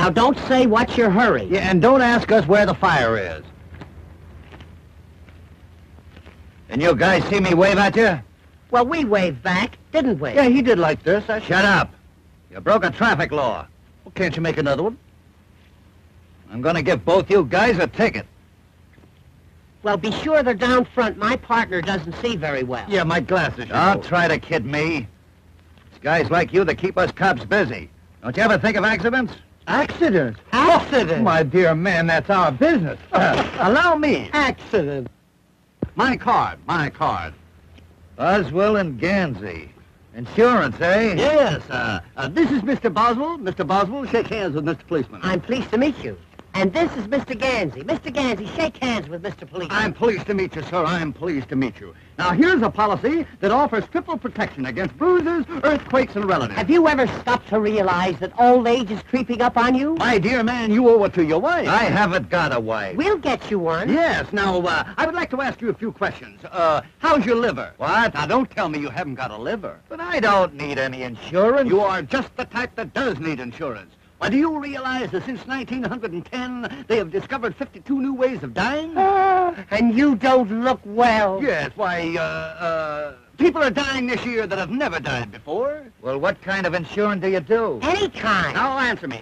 Now, don't say what's your hurry. Yeah, and don't ask us where the fire is. And you guys see me wave at you? Well, we waved back, didn't we? Yeah, he did like this. Shut up. You broke a traffic law. Well, can't you make another one? I'm gonna give both you guys a ticket. Well, be sure they're down front. My partner doesn't see very well. Yeah, my glasses. Don't try to kid me. It's guys like you that keep us cops busy. Don't you ever think of accidents? Accidents? Accident? My dear man, that's our business. Allow me. Accident. My card. Boswell and Gansey. Insurance, eh? Yes, this is Mr. Boswell. Mr. Boswell, shake hands with Mr. Policeman. I'm pleased to meet you. And this is Mr. Gansey. Mr. Gansey, shake hands with Mr. Policeman. I'm pleased to meet you, sir. I'm pleased to meet you. Now, here's a policy that offers triple protection against bruises, earthquakes, and relatives. Have you ever stopped to realize that old age is creeping up on you? My dear man, you owe it to your wife. I haven't got a wife. We'll get you one. Yes. Now, I would like to ask you a few questions. How's your liver? What? Now, don't tell me you haven't got a liver. But I don't need any insurance. You are just the type that does need insurance. Why, do you realize that since 1910, they have discovered 52 new ways of dying? And you don't look well. Yes, why, people are dying this year that have never died before. Well, what kind of insurance do you do? Any kind. Now, answer me.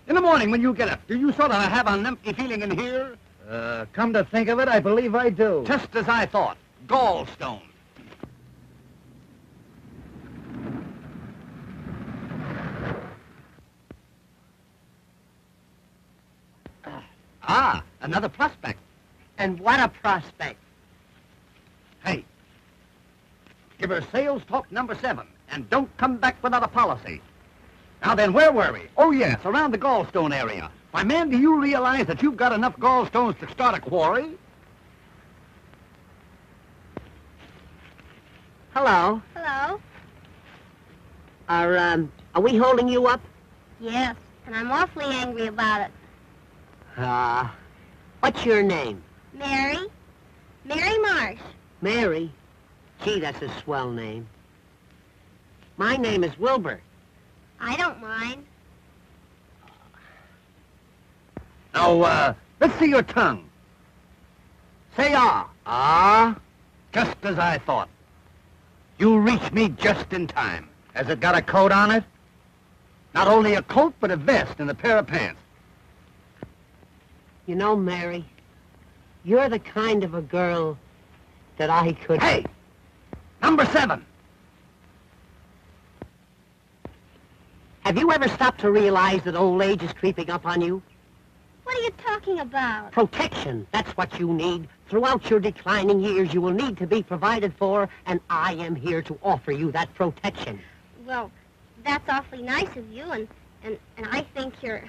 In the morning when you get up, do you sort of have an empty feeling in here? Come to think of it, I believe I do. Just as I thought. Gallstone. Another prospect. And what a prospect. Hey, give her sales talk number 7, and don't come back without a policy. Now then, where were we? Oh, yes, around the gallstone area. Why, man, do you realize that you've got enough gallstones to start a quarry? Hello. Hello? Are we holding you up? Yes, and I'm awfully angry about it. What's your name? Mary? Mary Marsh. Mary? Gee, that's a swell name. My name is Wilbur. I don't mind. Now, let's see your tongue. Say ah. Ah? Just as I thought. You reached me just in time. Has it got a coat on it? Not only a coat, but a vest and a pair of pants. You know, Mary, you're the kind of a girl that I could... Hey! Number 7. Have you ever stopped to realize that old age is creeping up on you? What are you talking about? Protection, that's what you need. Throughout your declining years, you will need to be provided for, and I am here to offer you that protection. Well, that's awfully nice of you, and I think you're...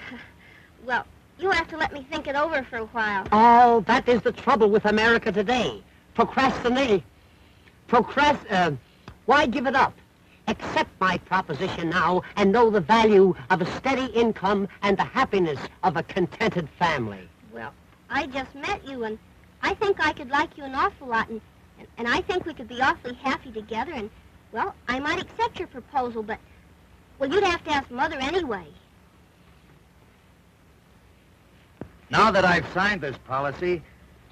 Well, you have to let me think it over for a while. Oh, that is the trouble with America today. Procrastinate. Why give it up? Accept my proposition now and know the value of a steady income and the happiness of a contented family. Well, I just met you, and I think I could like you an awful lot, and I think we could be awfully happy together, and, well, I might accept your proposal, but, well, you'd have to ask Mother anyway. Now that I've signed this policy,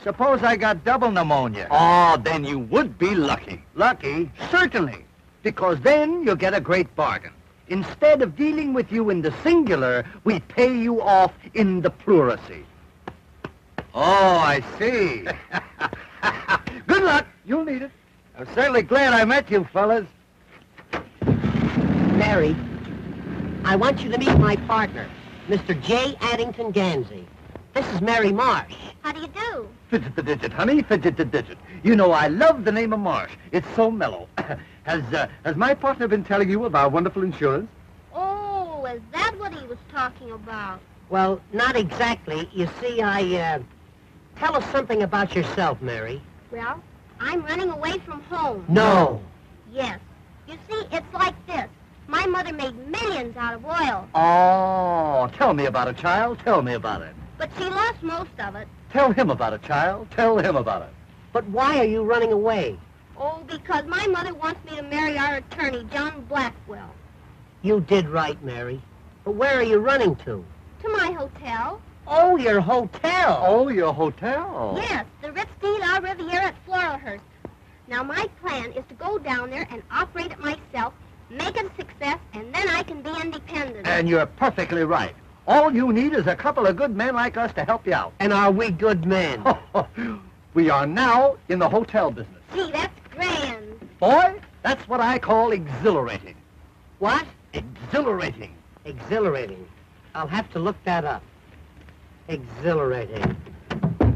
suppose I got double pneumonia. Oh, then you would be lucky. Lucky? Certainly, because then you'll get a great bargain. Instead of dealing with you in the singular, we pay you off in the pluracy. Oh, I see. Good luck. You'll need it. I'm certainly glad I met you, fellas. Mary, I want you to meet my partner, Mr. J. Addington Gansey. This is Mary Marsh. How do you do? Fidget the digit, honey, fidget the digit. You know, I love the name of Marsh. It's so mellow. Has my partner been telling you of our wonderful insurance? Oh, is that what he was talking about? Well, not exactly. You see, tell us something about yourself, Mary. Well, I'm running away from home. No. Yes. You see, it's like this. My mother made millions out of oil, Oh, tell me about it, child. Tell me about it. but she lost most of it. Tell him about it, child. Tell him about it. But why are you running away? Oh, because my mother wants me to marry our attorney, John Blackwell. You did right, Mary. But where are you running to? To my my hotel. Oh, your hotel. Oh, your hotel. Yes, the Ritz de la Riviera at Floralhurst. Now, my plan is to go down there and operate it myself, make it a success, and then I can be independent. And you're perfectly right. All you need is a couple of good men like us to help you out. And are we good men? We are now in the hotel business. Gee, that's grand. Boy, that's what I call exhilarating. What? Exhilarating. Exhilarating. I'll have to look that up. Exhilarating.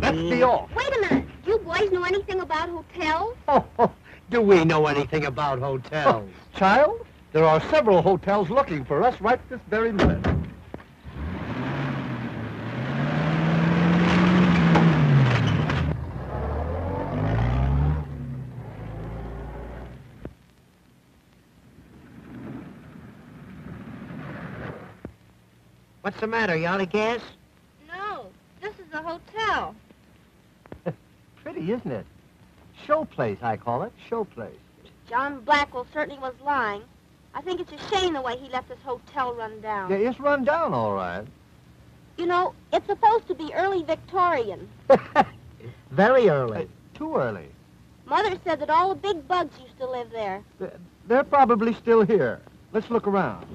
Let's be off. Wait a minute. Do you boys know anything about hotels? Do we know anything about hotels? Child, there are several hotels looking for us right this very minute. What's the matter? You out of gas? No, this is a hotel. Pretty, isn't it? Show place, I call it. Show place. John Blackwell certainly was lying. I think it's a shame the way he let this hotel run down. Yeah, it's run down all right. You know, it's supposed to be early Victorian. Very early. Too early. Mother said that all the big bugs used to live there. They're probably still here. Let's look around.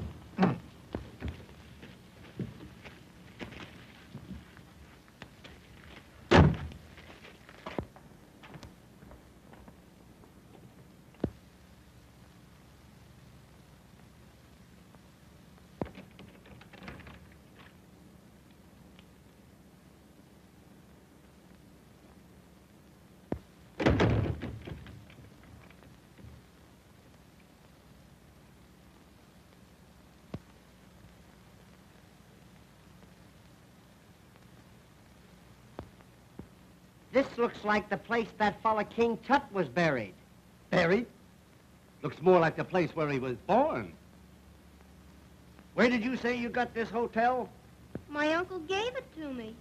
This looks like the place that fella King Tut was buried. Buried? Looks more like the place where he was born. Where did you say you got this hotel? My uncle gave it to me.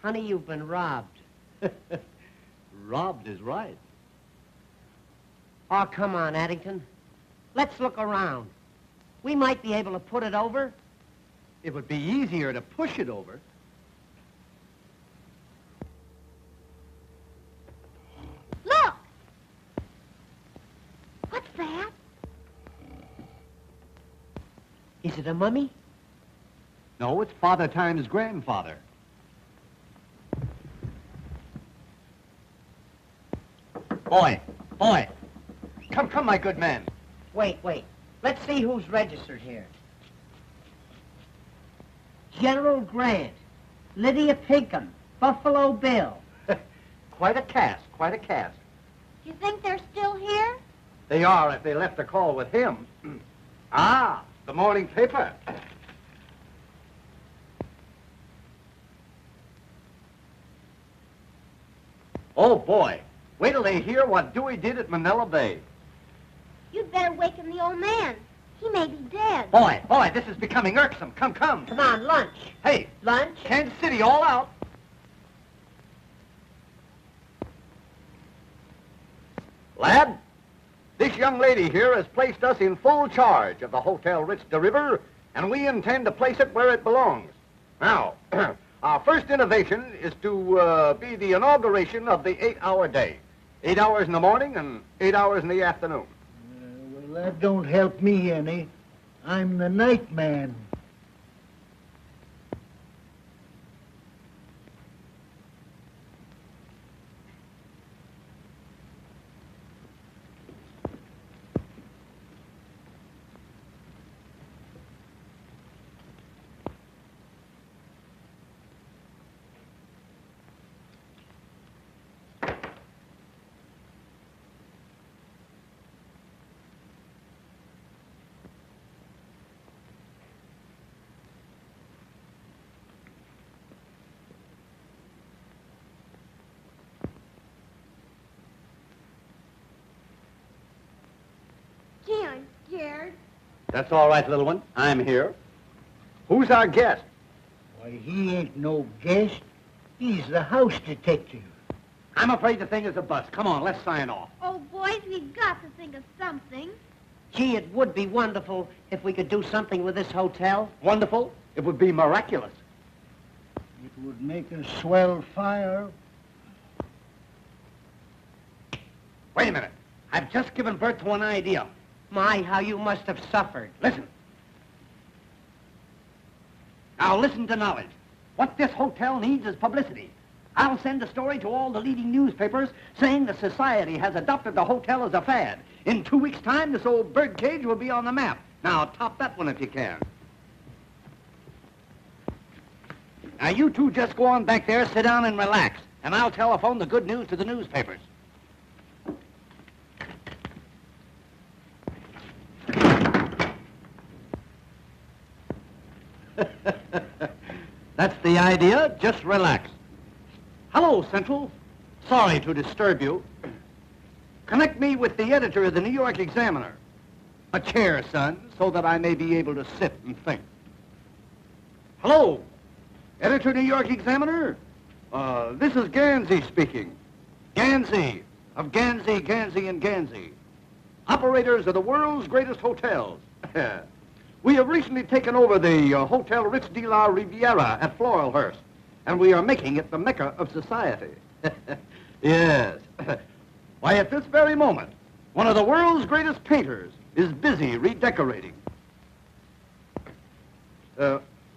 Honey, you've been robbed. Robbed is right. Oh, come on, Addington. Let's look around. We might be able to put it over. It would be easier to push it over. Look! What's that? Is it a mummy? No, it's Father Time's grandfather. Boy, come, my good man. Wait. Let's see who's registered here. General Grant, Lydia Pinkham, Buffalo Bill. Quite a cast. You think they're still here? They are if they left a call with him. The morning paper. Oh, boy. Wait till they hear what Dewey did at Manila Bay. You'd better waken the old man. He may be dead. Boy, this is becoming irksome. Come. Come on, lunch. Hey, Lunch? Kansas City all out. Lad, this young lady here has placed us in full charge of the Hotel Ritz de River, and we intend to place it where it belongs. Now, our first innovation is to be the inauguration of the 8-hour day. 8 hours in the morning and 8 hours in the afternoon. Well, that don't help me any. I'm the night man. Gee, I'm scared. That's all right, little one. I'm here. Who's our guest? Why, he ain't no guest. He's the house detective. I'm afraid the thing is a bust. Come on, let's sign off. Oh, boys, we've got to think of something. Gee, it would be wonderful if we could do something with this hotel. Wonderful. It would be miraculous. It would make a swell fire. Wait a minute. I've just given birth to an idea. My, how you must have suffered. Listen. Now listen to knowledge. What this hotel needs is publicity. I'll send a story to all the leading newspapers saying the society has adopted the hotel as a fad. In 2 weeks' time, this old birdcage will be on the map. Now, top that one if you can. Now, you two just go on back there, sit down and relax, and I'll telephone the good news to the newspapers. That's the idea. Just relax. Hello, Central. Sorry to disturb you. Connect me with the editor of the New York Examiner. A chair, son, so that I may be able to sit and think. Hello, editor New York Examiner. This is Gansey speaking. Gansey of Gansey, Gansey, and Gansey. Operators of the world's greatest hotels. We have recently taken over the Hotel Ritz de la Riviera at Floralhurst, and we are making it the mecca of society. Yes. Why, at this very moment, one of the world's greatest painters is busy redecorating.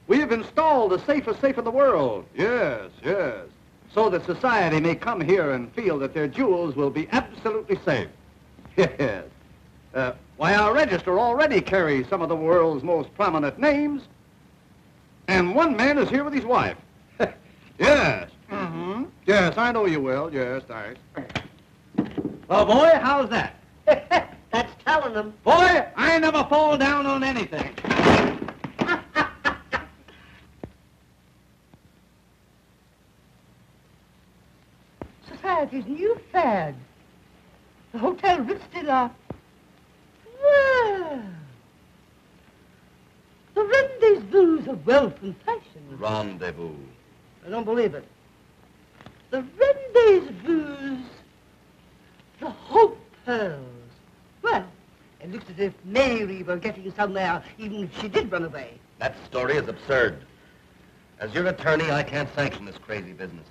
We have installed the safest safe in the world. Yes, yes. So that society may come here and feel that their jewels will be absolutely safe. Yes. Why, our register already carries some of the world's most prominent names. And one man is here with his wife. Yes. Mm-hmm. Yes, I know you will. Yes, thanks. Well, boy, how's that? That's telling them. Boy, I never fall down on anything. Society's new fad. The Hotel Ritz de la... Well... The rendezvous of wealth and fashion. Rendezvous. I don't believe it. The rendezvous... The hotels. Well, it looks as if Mary were getting somewhere, even if she did run away. That story is absurd. As your attorney, I can't sanction this crazy business.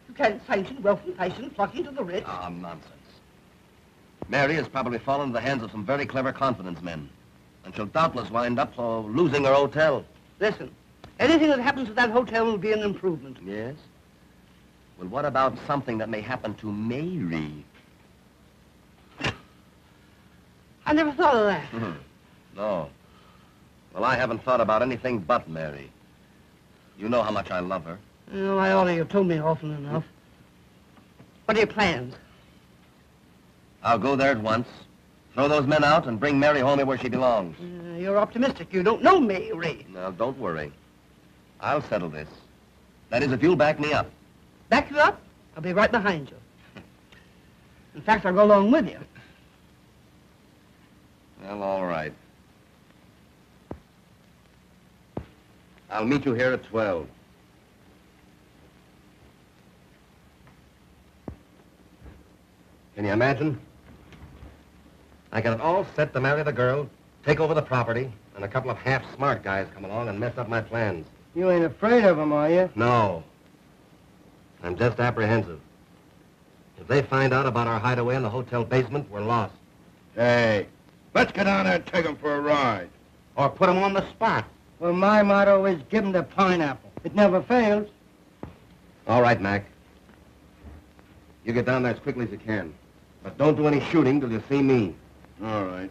You can't sanction wealth and fashion flocking to the Ritz. Ah, nonsense. Mary has probably fallen into the hands of some very clever confidence men, and she'll doubtless wind up losing her hotel. Listen, anything that happens to that hotel will be an improvement. Yes? Well, what about something that may happen to Mary? I never thought of that. No. Well, I haven't thought about anything but Mary. You know how much I love her. Oh, I ought to have told me often enough. What are your plans? I'll go there at once, throw those men out, and bring Mary home where she belongs. You're optimistic. You don't know Mary. Now, don't worry. I'll settle this. That is, if you'll back me up. Back you up? I'll be right behind you. In fact, I'll go along with you. Well, all right. I'll meet you here at 12. Can you imagine? I got it all set to marry the girl, take over the property, and a couple of half-smart guys come along and mess up my plans. You ain't afraid of them, are you? No. I'm just apprehensive. If they find out about our hideaway in the hotel basement, we're lost. Hey, let's get down there and take them for a ride. Or put them on the spot. Well, my motto is give 'em the pineapple. It never fails. All right, Mac. You get down there as quickly as you can. But don't do any shooting till you see me. All right.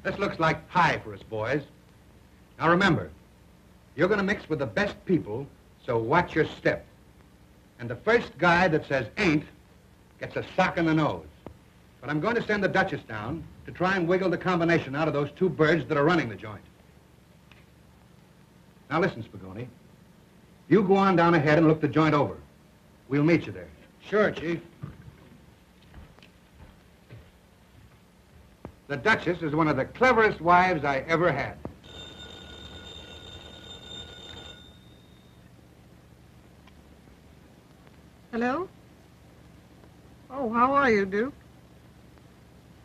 This looks like pie for us, boys. Now remember, you're going to mix with the best people, so watch your step. And the first guy that says ain't gets a sock in the nose. But I'm going to send the Duchess down to try and wiggle the combination out of those two birds that are running the joint. Now listen, Spagoni. You go on down ahead and look the joint over. We'll meet you there. Sure, Chief. The Duchess is one of the cleverest wives I ever had. Hello? Oh, how are you, Duke?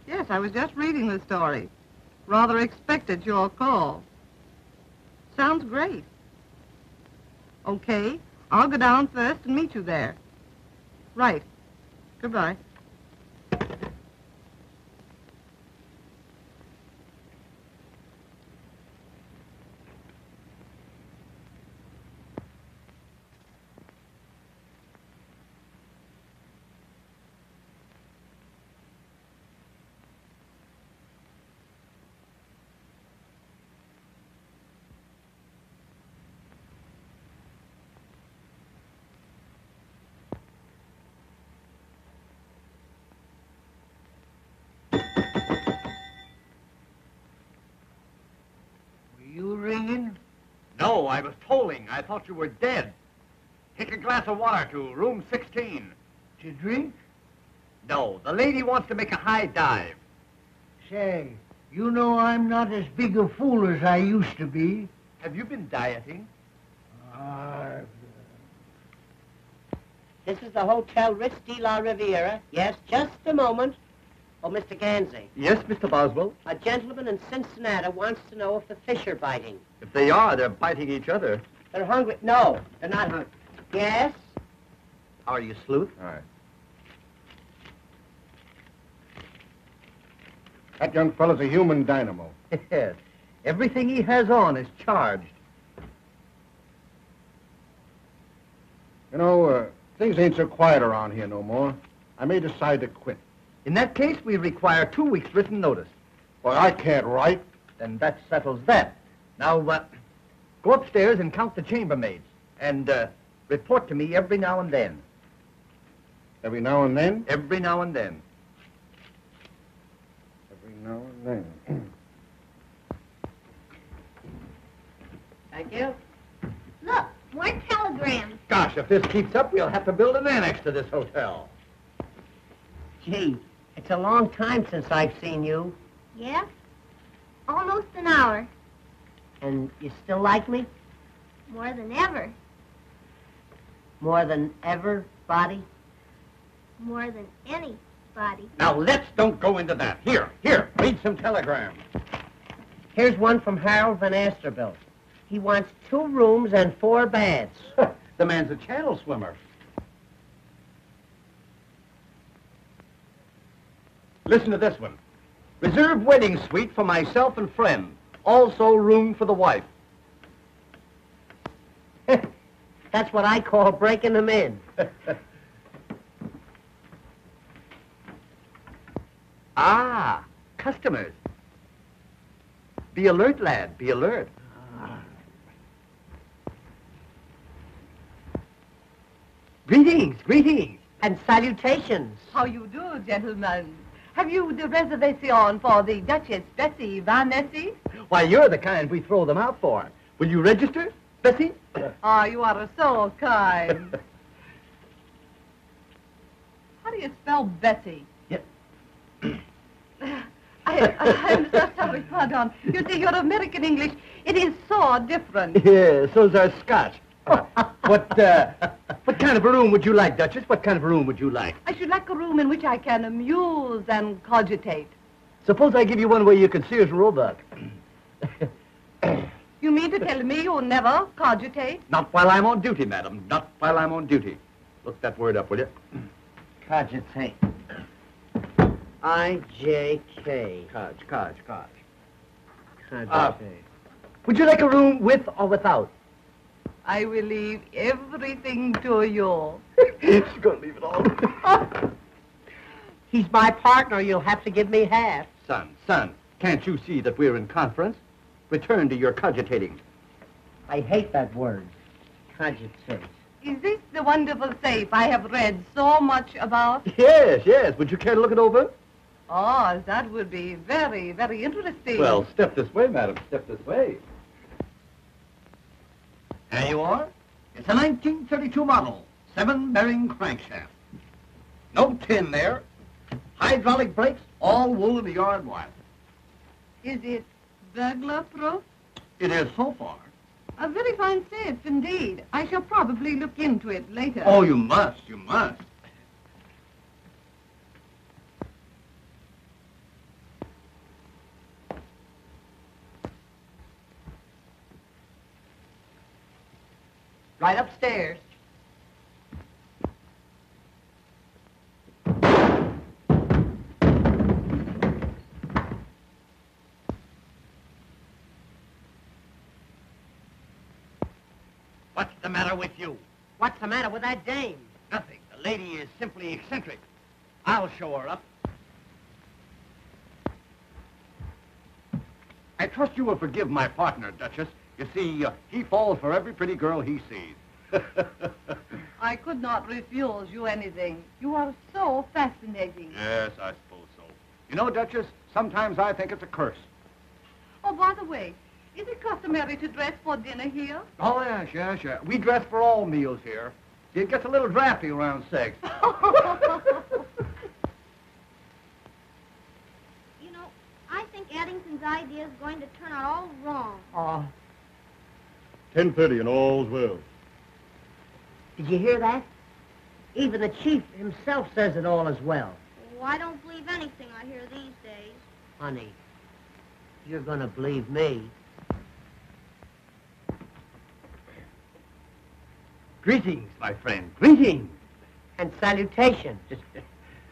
Yes, I was just reading the story. Rather expected your call. Sounds great. Okay, I'll go down first and meet you there. Right. Goodbye. You ringing? No, I was tolling. I thought you were dead. Take a glass of water to room 16. To drink? No, the lady wants to make a high dive. Say, you know I'm not as big a fool as I used to be. Have you been dieting? This is the Hotel Ritz de la Riviera. Yes, just a moment. Oh, Mr. Gansey, Yes, Mr. Boswell. a gentleman in Cincinnati wants to know if the fish are biting. If they are, they're biting each other. They're hungry. No, they're not hungry. Yes? How are you, Sleuth? All right. That young fellow's a human dynamo. Yes. Everything he has on is charged. You know, things ain't so quiet around here no more. I may decide to quit. In that case, we require 2 weeks' written notice. Well, I can't write. Then that settles that. Now, go upstairs and count the chambermaids. And report to me every now and then. Every now and then? Every now and then. Every now and then. Thank you. Look, more telegrams. Gosh, if this keeps up, we'll have to build an annex to this hotel. Gee, it's a long time since I've seen you. Yeah? Almost an hour. And you still like me? More than ever. More than ever, Body? More than anybody. Now, let's don't go into that. Here, read some telegrams. Here's one from Harold Van Asterbilt. He wants 2 rooms and 4 baths. The man's a channel swimmer. Listen to this one. Reserved wedding suite for myself and friend. Also room for the wife. That's what I call breaking them in. Ah, customers. Be alert, lad, be alert. Greetings, greetings. And salutations. How you do, gentlemen? Have you the reservation for the Duchess Bessie Van Nessy? Why, you're the kind we throw them out for. Will you register, Bessie? Ah, you are so kind. How do you spell Bessie? Yeah. I'm so sorry, pardon. You see, your American English, it is so different. Yeah, so's our Scotch. What kind of a room would you like, Duchess? What kind of a room would you like? I should like a room in which I can amuse and cogitate. Suppose I give you one where you can Sears Roebuck. You mean to tell me you never cogitate? Not while I'm on duty, madam. Not while I'm on duty. Look that word up, will you? Cogitate. I-J-K. Codge. Cogitate. Would you like a room with or without? I will leave everything to you. She's gonna leave it all. He's my partner. You'll have to give me half. Son, can't you see that we're in conference? Return to your cogitating. I hate that word. Cogitate. Is this the wonderful safe I have read so much about? Yes. Would you care to look it over? Oh, that would be very, very interesting. Well, step this way, madam. Step this way. There you are. It's a 1932 model, 7-bearing crankshaft. No tin there. Hydraulic brakes, all wool of the yard wire. Is it burglar-proof? It is so far. A very fine safe, indeed. I shall probably look into it later. Oh, you must, you must. Right upstairs. What's the matter with you? What's the matter with that dame? Nothing. The lady is simply eccentric. I'll show her up. I trust you will forgive my partner, Duchess. You see, he falls for every pretty girl he sees. I could not refuse you anything. You are so fascinating. Yes, I suppose so. You know, Duchess, sometimes I think it's a curse. Oh, by the way, is it customary to dress for dinner here? Oh, yes, yes, yes. We dress for all meals here. It gets a little drafty around 6. You know, I think Addington's idea is going to turn out all wrong. Oh, 10:30 and all's well. did you hear that? Even the chief himself says it all is well. Oh, I don't believe anything I hear these days. Honey, you're gonna believe me. Greetings, my friend. Greetings. And salutations.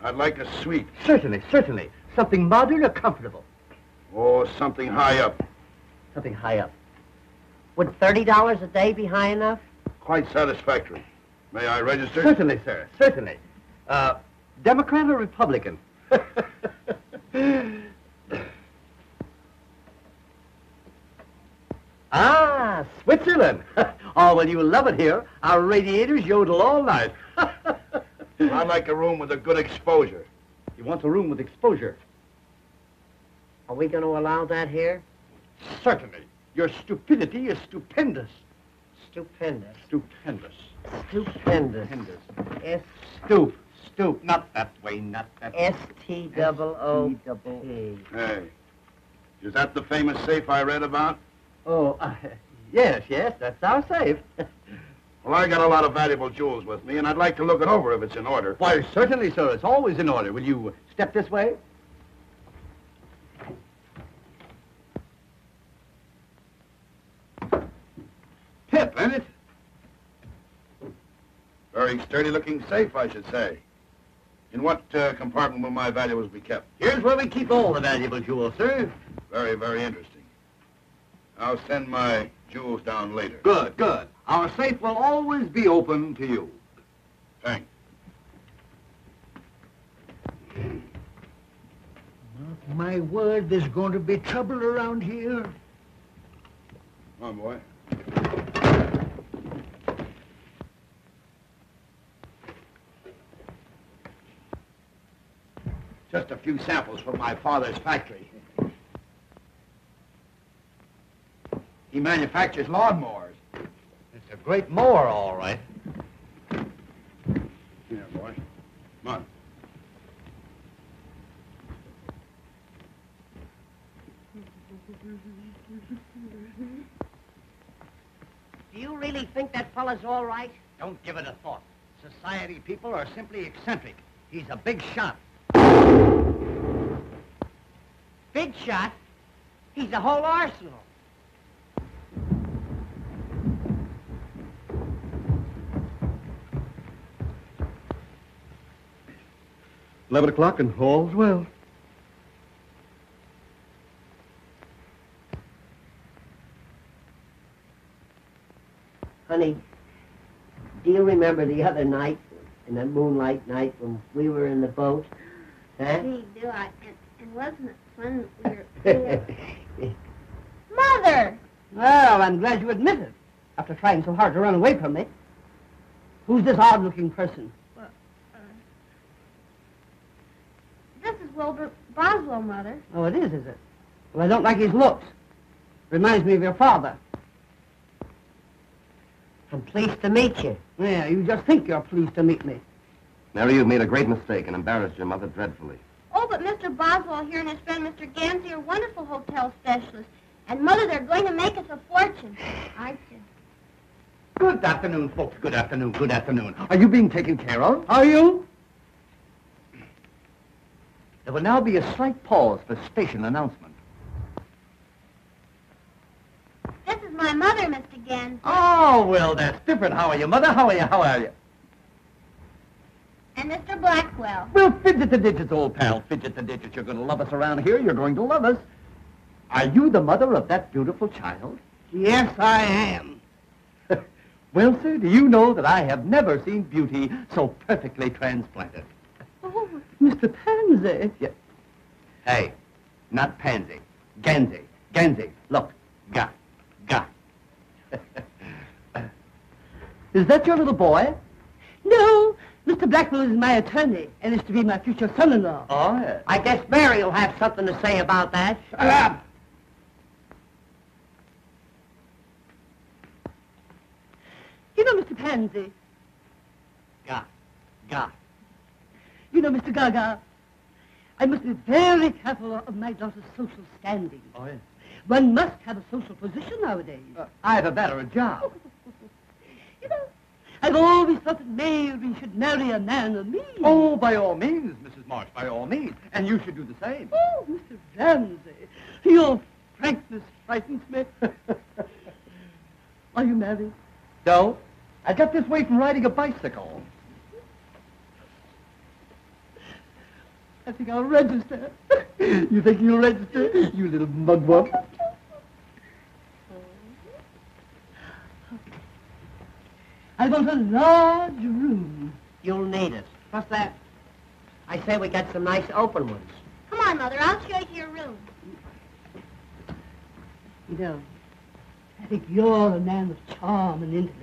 I'd like a suite. Certainly, certainly. Something modern or comfortable. Oh, something high up. Something high up. Would $30 a day be high enough? Quite satisfactory. May I register? Certainly, sir. Certainly. Democrat or Republican? Ah, Switzerland. Oh, well, you'll love it here. Our radiators yodel all night. I'd like a room with a good exposure. You want a room with exposure? Are we gonna allow that here? Certainly. Your stupidity is stupendous. Stupendous. Stupendous. Stupendous. Stupendous. Stoop. Not that way, not that way. S-T-O-O-P. Hey, is that the famous safe I read about? Oh, yes, that's our safe. Well, I got a lot of valuable jewels with me, and I'd like to look it over if it's in order. Why, certainly, sir. It's always in order. Will you step this way? Pip, ain't it? Very sturdy-looking safe, I should say. In what compartment will my valuables be kept? Here's where we keep all the valuable jewels, sir. Very, very interesting. I'll send my jewels down later. Good, good. Our safe will always be open to you. Thanks. My word, there's going to be trouble around here. Come on, boy. Just a few samples from my father's factory. He manufactures lawnmowers. It's a great mower, all right. Here, boy. Come on. Do you really think that fella's all right? Don't give it a thought. Society people are simply eccentric. He's a big shot. Big shot? He's a whole arsenal. $11 and all's well. Honey, do you remember the other night, in that moonlight night when we were in the boat? Huh? Gee, do I? And wasn't it fun that we were... Mother! Well, I'm glad you admit it, after trying so hard to run away from me. Who's this odd-looking person? This is Wilbur Boswell, Mother. Oh, it is it? Well, I don't like his looks. Reminds me of your father. I'm pleased to meet you. Yeah, you just think you're pleased to meet me. Mary, you've made a great mistake and embarrassed your mother dreadfully. Oh, but Mr. Boswell here and his friend Mr. Gansey are wonderful hotel specialists. And, Mother, they're going to make us a fortune. Aren't you? Good afternoon, folks. Good afternoon. Good afternoon. Are you being taken care of? Are you? There will now be a slight pause for station announcement. This is my mother, Mr. Gansey. Oh, well, that's different. How are you, Mother? How are you? How are you? And Mr. Blackwell. Well, fidget the digits, old pal. Fidget the digits. You're going to love us around here. You're going to love us. Are you the mother of that beautiful child? Yes, I am. Well, sir, do you know that I have never seen beauty so perfectly transplanted? Oh, Mr. Pansy. Yeah. Hey, not Pansy. Gansey. Gansey. Look. Ga. Is that your little boy? No, Mr. Blackwell is my attorney and is to be my future son-in-law. Oh, yes. I guess Mary will have something to say about that. Shut up! You know, Mr. Pansy. Ga. You know, Mr. Gaga. I must be very careful of my daughter's social standing. Oh, yes. One must have a social position nowadays. Either that or a job. You know, I've always thought that Mary should marry a man of means. Oh, by all means, Mrs. Marsh, by all means. And you should do the same. Oh, Mr. Ramsey, your frankness frightens me. Are you married? No, I got this way from riding a bicycle. I think I'll register. You think you'll register, you little mugwump? I want a large room. You'll need it. What's that? I say we got some nice open ones. Come on, Mother. I'll show you your room. You know, I think you're a man of charm and intellect.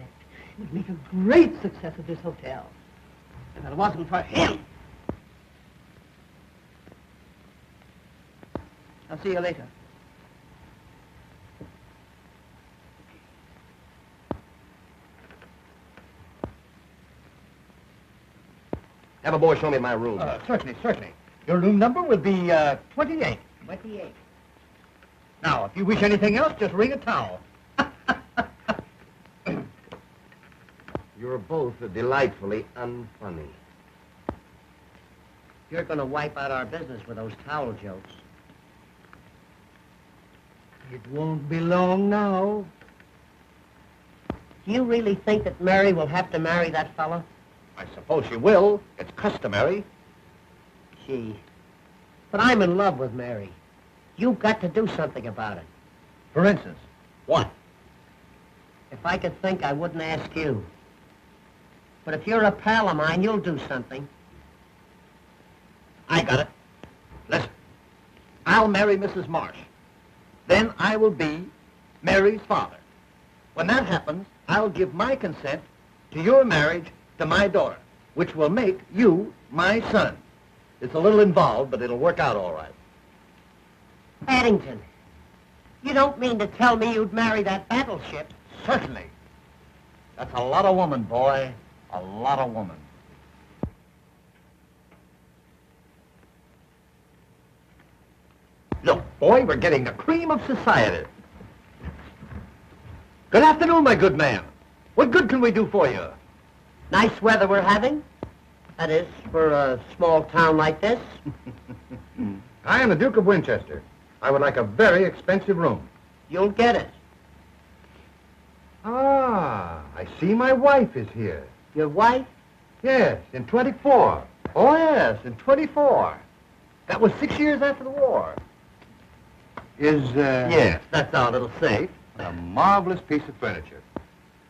It would make a great success of this hotel. If it wasn't for him. I'll see you later. Have a boy show me my room. Certainly. Your room number will be 28. 28. Now, if you wish anything else, just ring a towel. You're both delightfully unfunny. You're going to wipe out our business with those towel jokes. It won't be long now. Do you really think that Mary will have to marry that fellow? I suppose you will. It's customary. Gee. But I'm in love with Mary. You've got to do something about it. For instance, what? If I could think, I wouldn't ask you. But if you're a pal of mine, you'll do something. I got it. Listen, I'll marry Mrs. Marsh. Then I will be Mary's father. When that happens, I'll give my consent to your marriage to my daughter, which will make you my son. It's a little involved, but it'll work out all right. Paddington, you don't mean to tell me you'd marry that battleship? Certainly. That's a lot of woman, boy. A lot of woman. Look, boy, we're getting the cream of society. Good afternoon, my good man. What good can we do for you? Nice weather we're having. That is, for a small town like this. I am the Duke of Winchester. I would like a very expensive room. You'll get it. Ah, I see my wife is here. Your wife? Yes, in 24. Oh, yes, in 24. That was 6 years after the war. Yes, that's our little safe. A marvelous piece of furniture.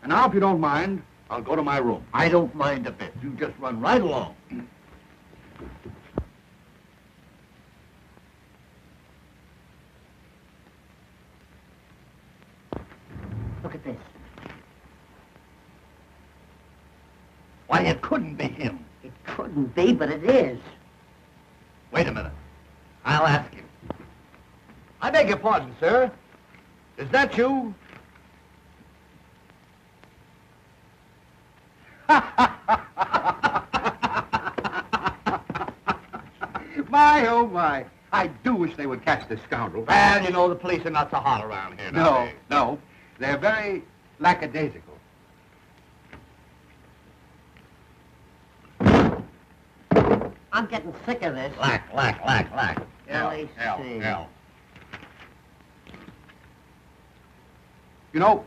And now, if you don't mind, I'll go to my room. I don't mind a bit. You just run right along. Look at this. Why, it couldn't be him. It couldn't be, but it is. Wait a minute. I'll ask him. I beg your pardon, sir. Is that you? My, oh, my. I do wish they would catch this scoundrel. Well, you know, the police are not so hot around here. No. They're very lackadaisical. I'm getting sick of this. Lack. L.A.C.. L. You know,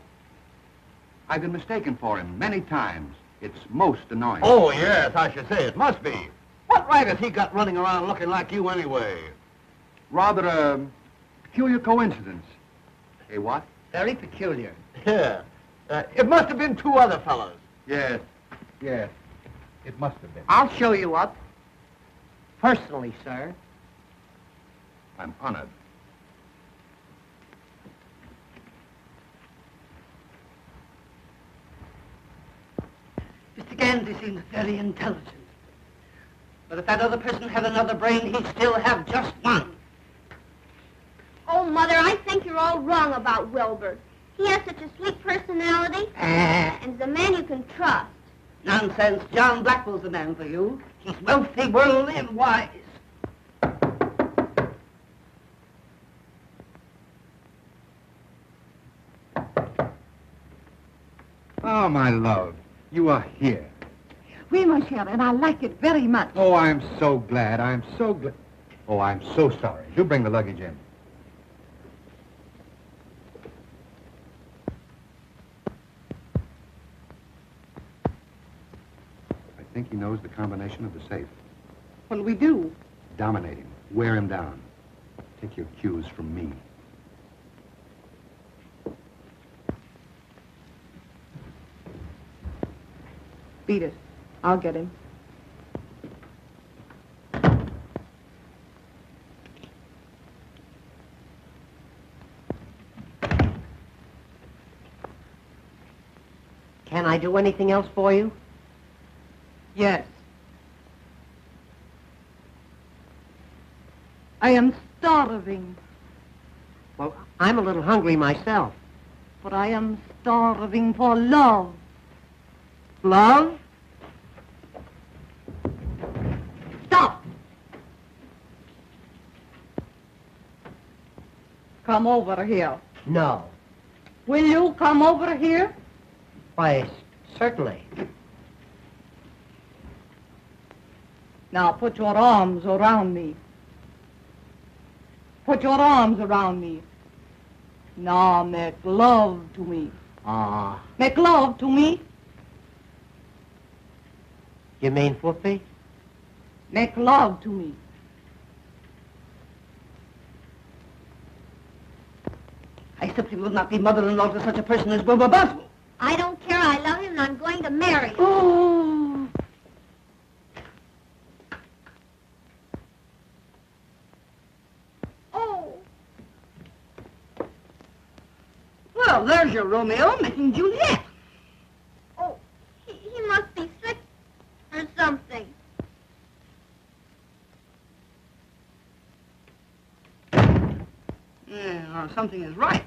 I've been mistaken for him many times. It's most annoying. Oh, yes, I should say it must be. What right has he got running around looking like you anyway? Rather a peculiar coincidence. Hey, what? Very peculiar. Yeah. It must have been two other fellows. Yes. It must have been. I'll show you up. Personally, sir. I'm honored. Mr. Gandy seems very intelligent. But if that other person had another brain, he'd still have just one. Oh, Mother, I think you're all wrong about Wilbur. He has such a sweet personality, and he's a man you can trust. Nonsense. John Blackwell's the man for you. He's wealthy, worldly, and wise. Oh, my love, you are here. Oui, mon cher, and I like it very much. Oh, I'm so glad. Oh, I'm so sorry. Do bring the luggage in. I think he knows the combination of the safe. What'll we do? Dominate him. Wear him down. Take your cues from me. Beat it. I'll get him. Can I do anything else for you? Yes. I am starving, Well, I'm a little hungry myself. but I am starving for love. Love? Stop! Come over here. No. Will you come over here? Why, certainly. Now put your arms around me. Put your arms around me. Now make love to me. Make love to me. You mean Whoopi? Make love to me. I simply will not be mother-in-law to such a person as Wilbur Boswell. I don't care. I love him, and I'm going to marry him. Oh. Oh, Well, there's your Romeo making Juliet. oh, he must be sick or something. Yeah, something is right.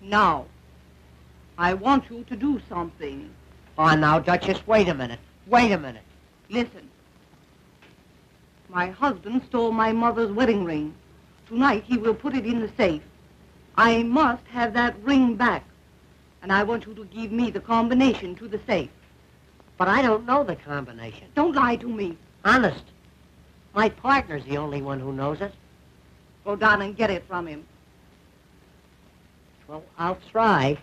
Now, I want you to do something. Oh, now, Duchess, wait a minute. Wait a minute. Listen. My husband stole my mother's wedding ring. Tonight he will put it in the safe. I must have that ring back. And I want you to give me the combination to the safe. But I don't know the combination. Don't lie to me. Honest. My partner's the only one who knows it. Go down and get it from him. Well, I'll try.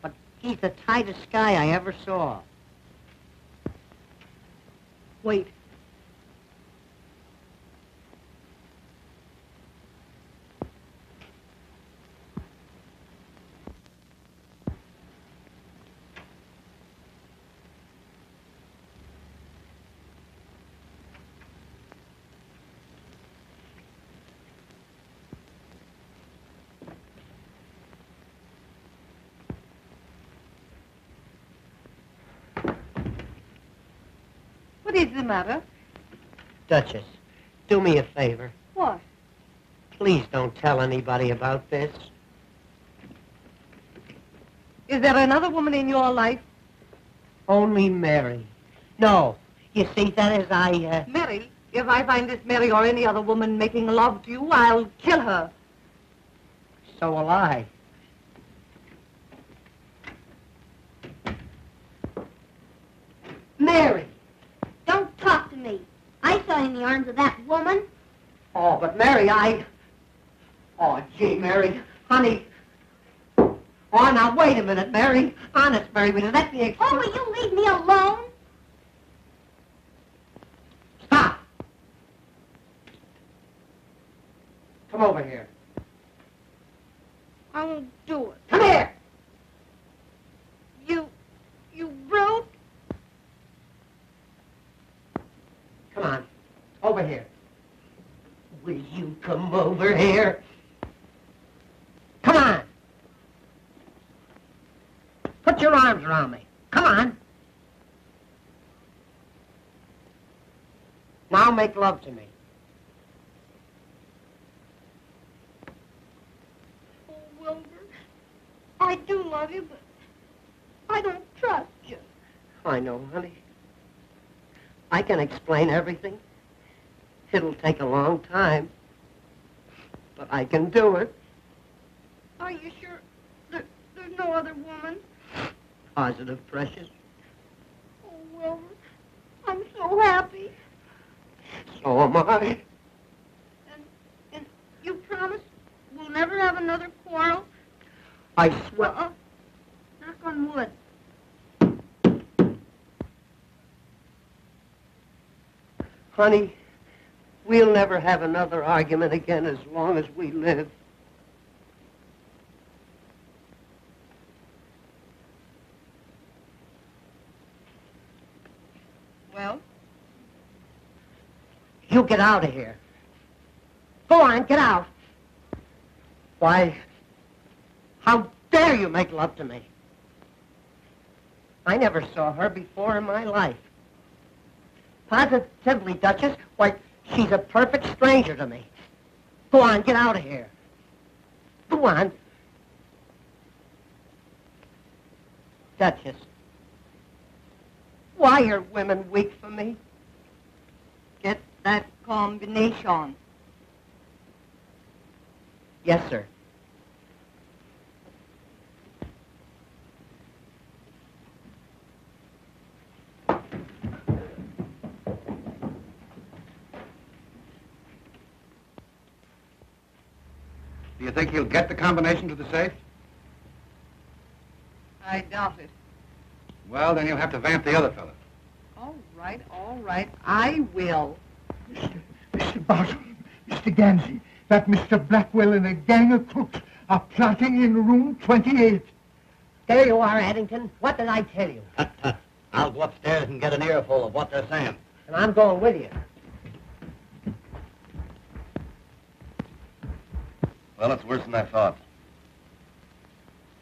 But he's the tightest guy I ever saw. Wait. What is the matter? Duchess, do me a favor. What? Please don't tell anybody about this. Is there another woman in your life? Only Mary. No. You see, that is, I, Mary, if I find this Mary or any other woman making love to you, I'll kill her. So will I. Mary, don't talk to me. I saw you in the arms of that woman. Oh, but Mary, Oh, gee, Mary. Honey. Oh, now, wait a minute, Mary. Honest, Mary, will you let me Oh, will you leave me alone? Stop! Come over here. I won't do it. Come here! You brute. Come on. Over here. Will you come over here? Come on! Put your arms around me. Come on. Now make love to me. Oh, Wilbur, I do love you, but I don't trust you. I know, honey. I can explain everything. It'll take a long time, but I can do it. Are you sure there's no other woman? Positive, precious. Oh, Wilbur, I'm so happy. So am I. And you promise we'll never have another quarrel? I swear. Knock on wood. Honey, we'll never have another argument again as long as we live. Well? You get out of here. Go on, get out. Why, how dare you make love to me? I never saw her before in my life. Positively, Duchess, why, she's a perfect stranger to me. Go on, get out of here. Go on. Duchess, why are women weak for me? Get that combination. Yes, sir. Do you think he'll get the combination to the safe? I doubt it. Well, then you'll have to vamp the other fella. All right. I will. Mr. Barton, Mr. Gansey, that Mr. Blackwell and a gang of crooks are plotting in room 28. There you are, Addington. What did I tell you? I'll go upstairs and get an earful of what they're saying. And I'm going with you. Well, it's worse than I thought.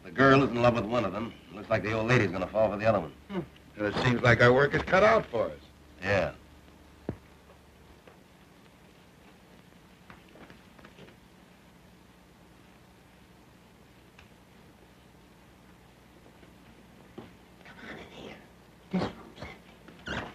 The girl is in love with one of them. Looks like the old lady's gonna fall for the other one. And it seems like our work is cut out for us. Yeah. This room's empty.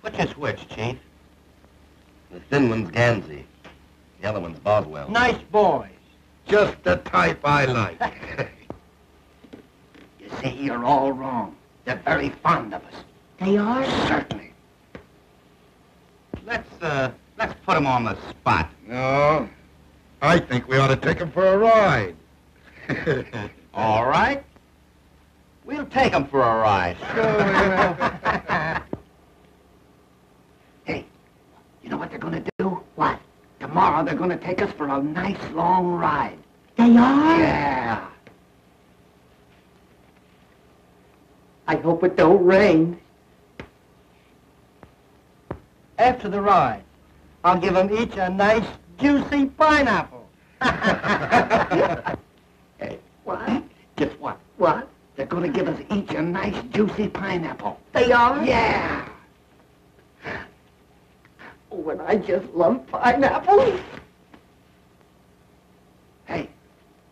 Which is which, Chief? The thin one's Gansey. The other one's Boswell. Nice boys. Just the type I like. You see, you're all wrong. They're very fond of us. They are? Certainly. Let's put them on the spot. No, I think we ought to take him for a ride. All right. We'll take them for a ride. Hey, you know what they're going to do? What? Tomorrow they're going to take us for a nice long ride. They are? Yeah. I hope it don't rain. After the ride, I'll give them each a nice, juicy pineapple. Hey, What? guess what? What? They're going to give us each a nice, juicy pineapple. They are? Yeah. Oh, when I just love pineapples. Hey,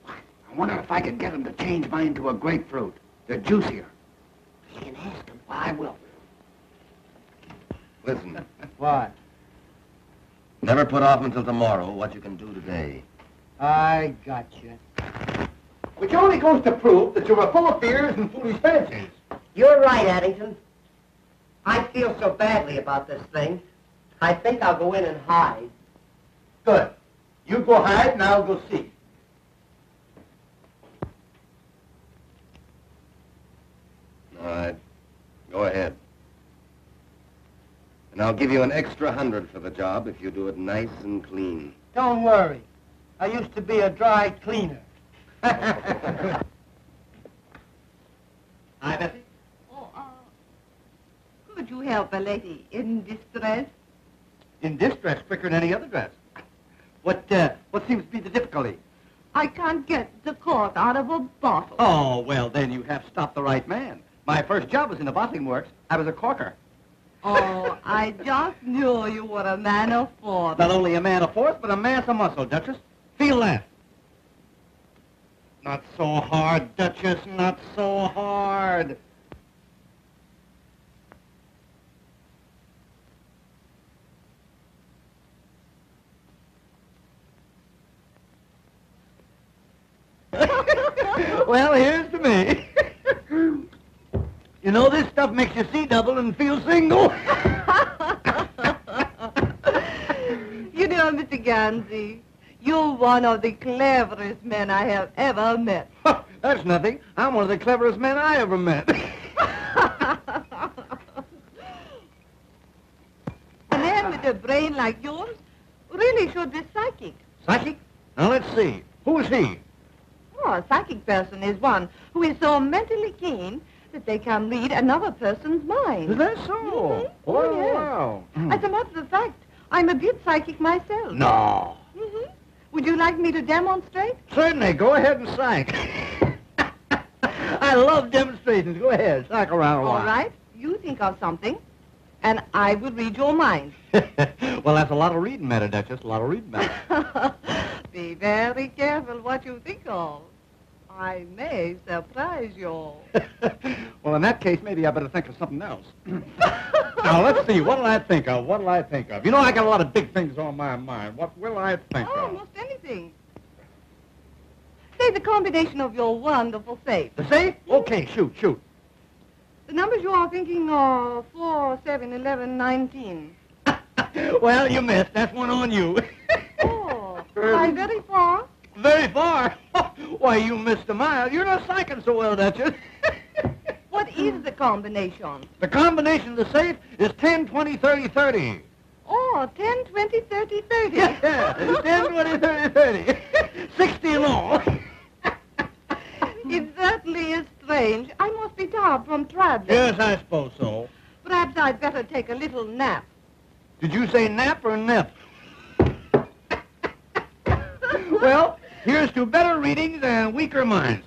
I wonder if I can get him to change mine to a grapefruit. They're juicier. You can ask him. Well, I will. Listen, What? never put off until tomorrow what you can do today. I got you. Which only goes to prove that you're full of fears and foolish fancies. You're right, Addington. I feel so badly about this thing. I think I'll go in and hide. Good. You go hide and I'll go see. All right. Go ahead. And I'll give you an extra 100 for the job if you do it nice and clean. Don't worry. I used to be a dry cleaner. Hi, Bessie. Oh, could you help a lady in distress? In this dress quicker than any other dress. What seems to be the difficulty? I can't get the cork out of a bottle. Oh, well, then you have stopped the right man. My first job was in the bottling works. I was a corker. Oh, I just knew you were a man of force. Not only a man of force, but a mass of muscle, Duchess. Feel that. Not so hard, Duchess, not so hard. Well, here's to me. You know, this stuff makes you see double and feel single. You know, Mr. Gansey, you're one of the cleverest men I have ever met. That's nothing. I'm one of the cleverest men I ever met. A man with a brain like yours really should be psychic. Psychic? Now, let's see. Who is he? Oh, a psychic person is one who is so mentally keen that they can read another person's mind. Is that so? Mhm. Oh, Oh, yes. wow. As a matter of fact, I'm a bit psychic myself. No. Mm-hmm. Would you like me to demonstrate? Certainly. Go ahead and psych. I love demonstrations. Go ahead. Psych around a while. All right. You think of something, and I will read your mind. Well, that's a lot of reading matter, Duchess. A lot of reading matter. Be very careful what you think of. I may surprise you. Well, in that case, maybe I better think of something else. Now, let's see. What'll I think of? What'll I think of? You know, I got a lot of big things on my mind. What will I think of? Almost anything. Say the combination of your wonderful safe. The safe? Okay, shoot. The numbers you are thinking are 4, 7, 11, 19. Well, you missed. That's one on you. Oh, am I very far? Very far. Why, you missed a mile. You're not psyching so well, Duchess. What is the combination? The combination of the safe is 10, 20, 30, 30. Oh, 10, 20, 30, 30. Yeah, 10, 20, 30, 30. 60 in all. It certainly is strange. I must be tired from traveling. Yes, I suppose so. Perhaps I'd better take a little nap. Did you say nap or nip? Well, here's to better readings and weaker minds.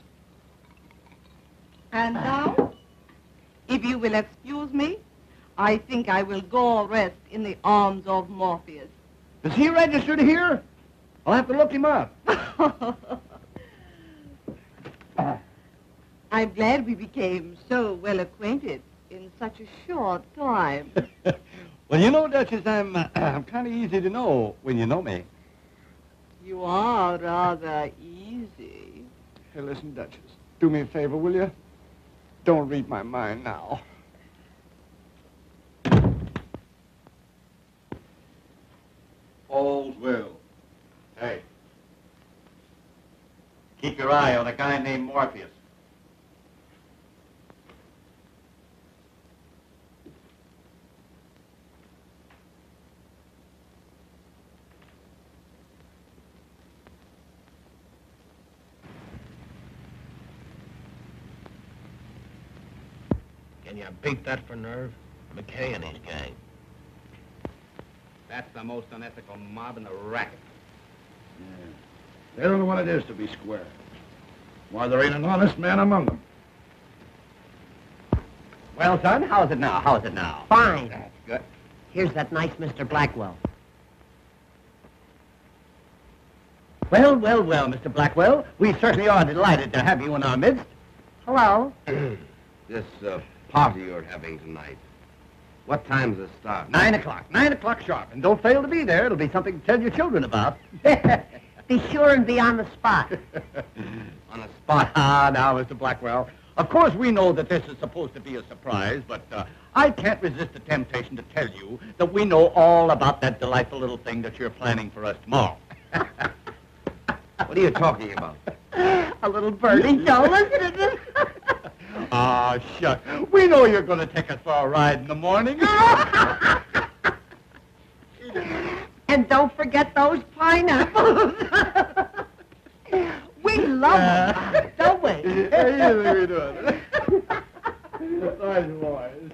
And now, if you will excuse me, I think I will go rest in the arms of Morpheus. Is he registered here? I'll have to look him up. I'm glad we became so well acquainted in such a short time. Well, you know, Duchess, I'm kind of easy to know when you know me. You are rather easy. Hey, listen, Duchess, do me a favor, will you? Don't read my mind now. All's well. Hey. Keep your eye on a guy named Morpheus. Can you beat that for nerve? McKay and his gang. That's the most unethical mob in the racket. Yeah. They don't know what it is to be square. Why, there ain't an honest man among them. Well, son, how's it now? Fine. That's good. Here's that nice Mr. Blackwell. Well, well, well, Mr. Blackwell. We certainly are delighted to have you in our midst. Hello. This party you're having tonight, what time's it start? 9 o'clock. 9 o'clock sharp. And don't fail to be there. It'll be something to tell your children about. Be sure and be on the spot. On a spot. Ah, now, Mr. Blackwell. Of course, we know that this is supposed to be a surprise, but I can't resist the temptation to tell you that we know all about that delightful little thing that you're planning for us tomorrow. What are you talking about? A little birdie doll, isn't it? Ah, shucks. We know you're going to take us for a ride in the morning. And don't forget those pineapples. We love them, don't we? Yeah, we do. Nice boys.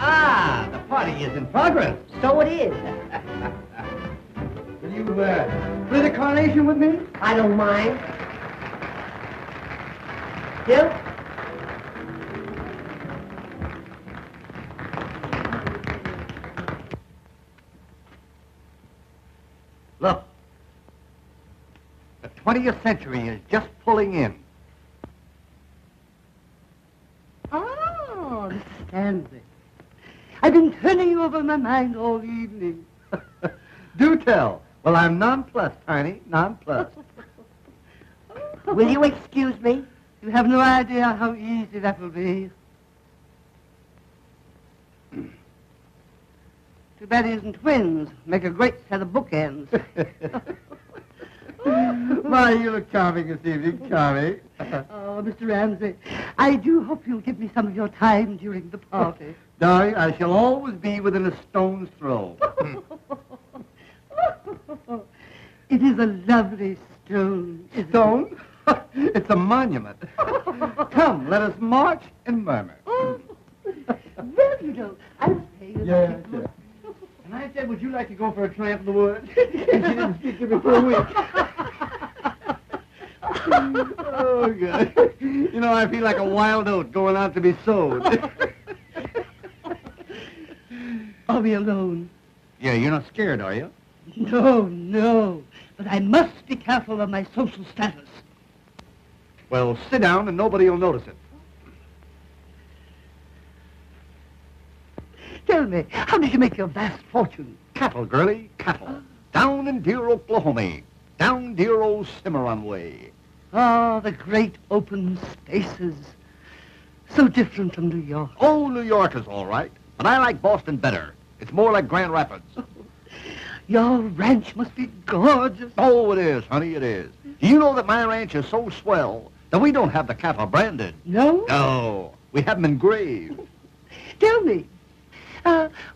Ah, the party is in progress. So it is. Will you play the carnation with me? I don't mind. You? Look, the 20th century is just pulling in. Oh, Mr. Stanley. I've been turning over my mind all evening. Do tell. Well, I'm nonplussed, Tiny, nonplussed. Will you excuse me? You have no idea how easy that will be. Too bad he isn't twins. Make a great set of bookends. Why, you look charming this evening, charming. Oh, Mr. Ramsey, I do hope you'll give me some of your time during the party. Darling, I shall always be within a stone's throw. It is a lovely stone. Stone? It's a monument. Come, let us march and murmur. Oh, well, you know, I'll pay you. Yeah, sure. And I said, would you like to go for a tramp in the woods? And she didn't speak to me for a week. Oh, God. You know, I feel like a wild oat going out to be sowed. Are we alone? Yeah, you're not scared, are you? No, no. But I must be careful of my social status. Well, sit down and nobody will notice it. Tell me, how did you make your vast fortune? Cattle, girlie, cattle. Down in dear Oklahoma. Down dear old Cimarron way. Ah, the great open spaces. So different from New York. Oh, New York is all right. But I like Boston better. It's more like Grand Rapids. Your ranch must be gorgeous. Oh, it is, honey, it is. Do you know that my ranch is so swell that we don't have the cattle branded? No? No, we have them engraved. Tell me,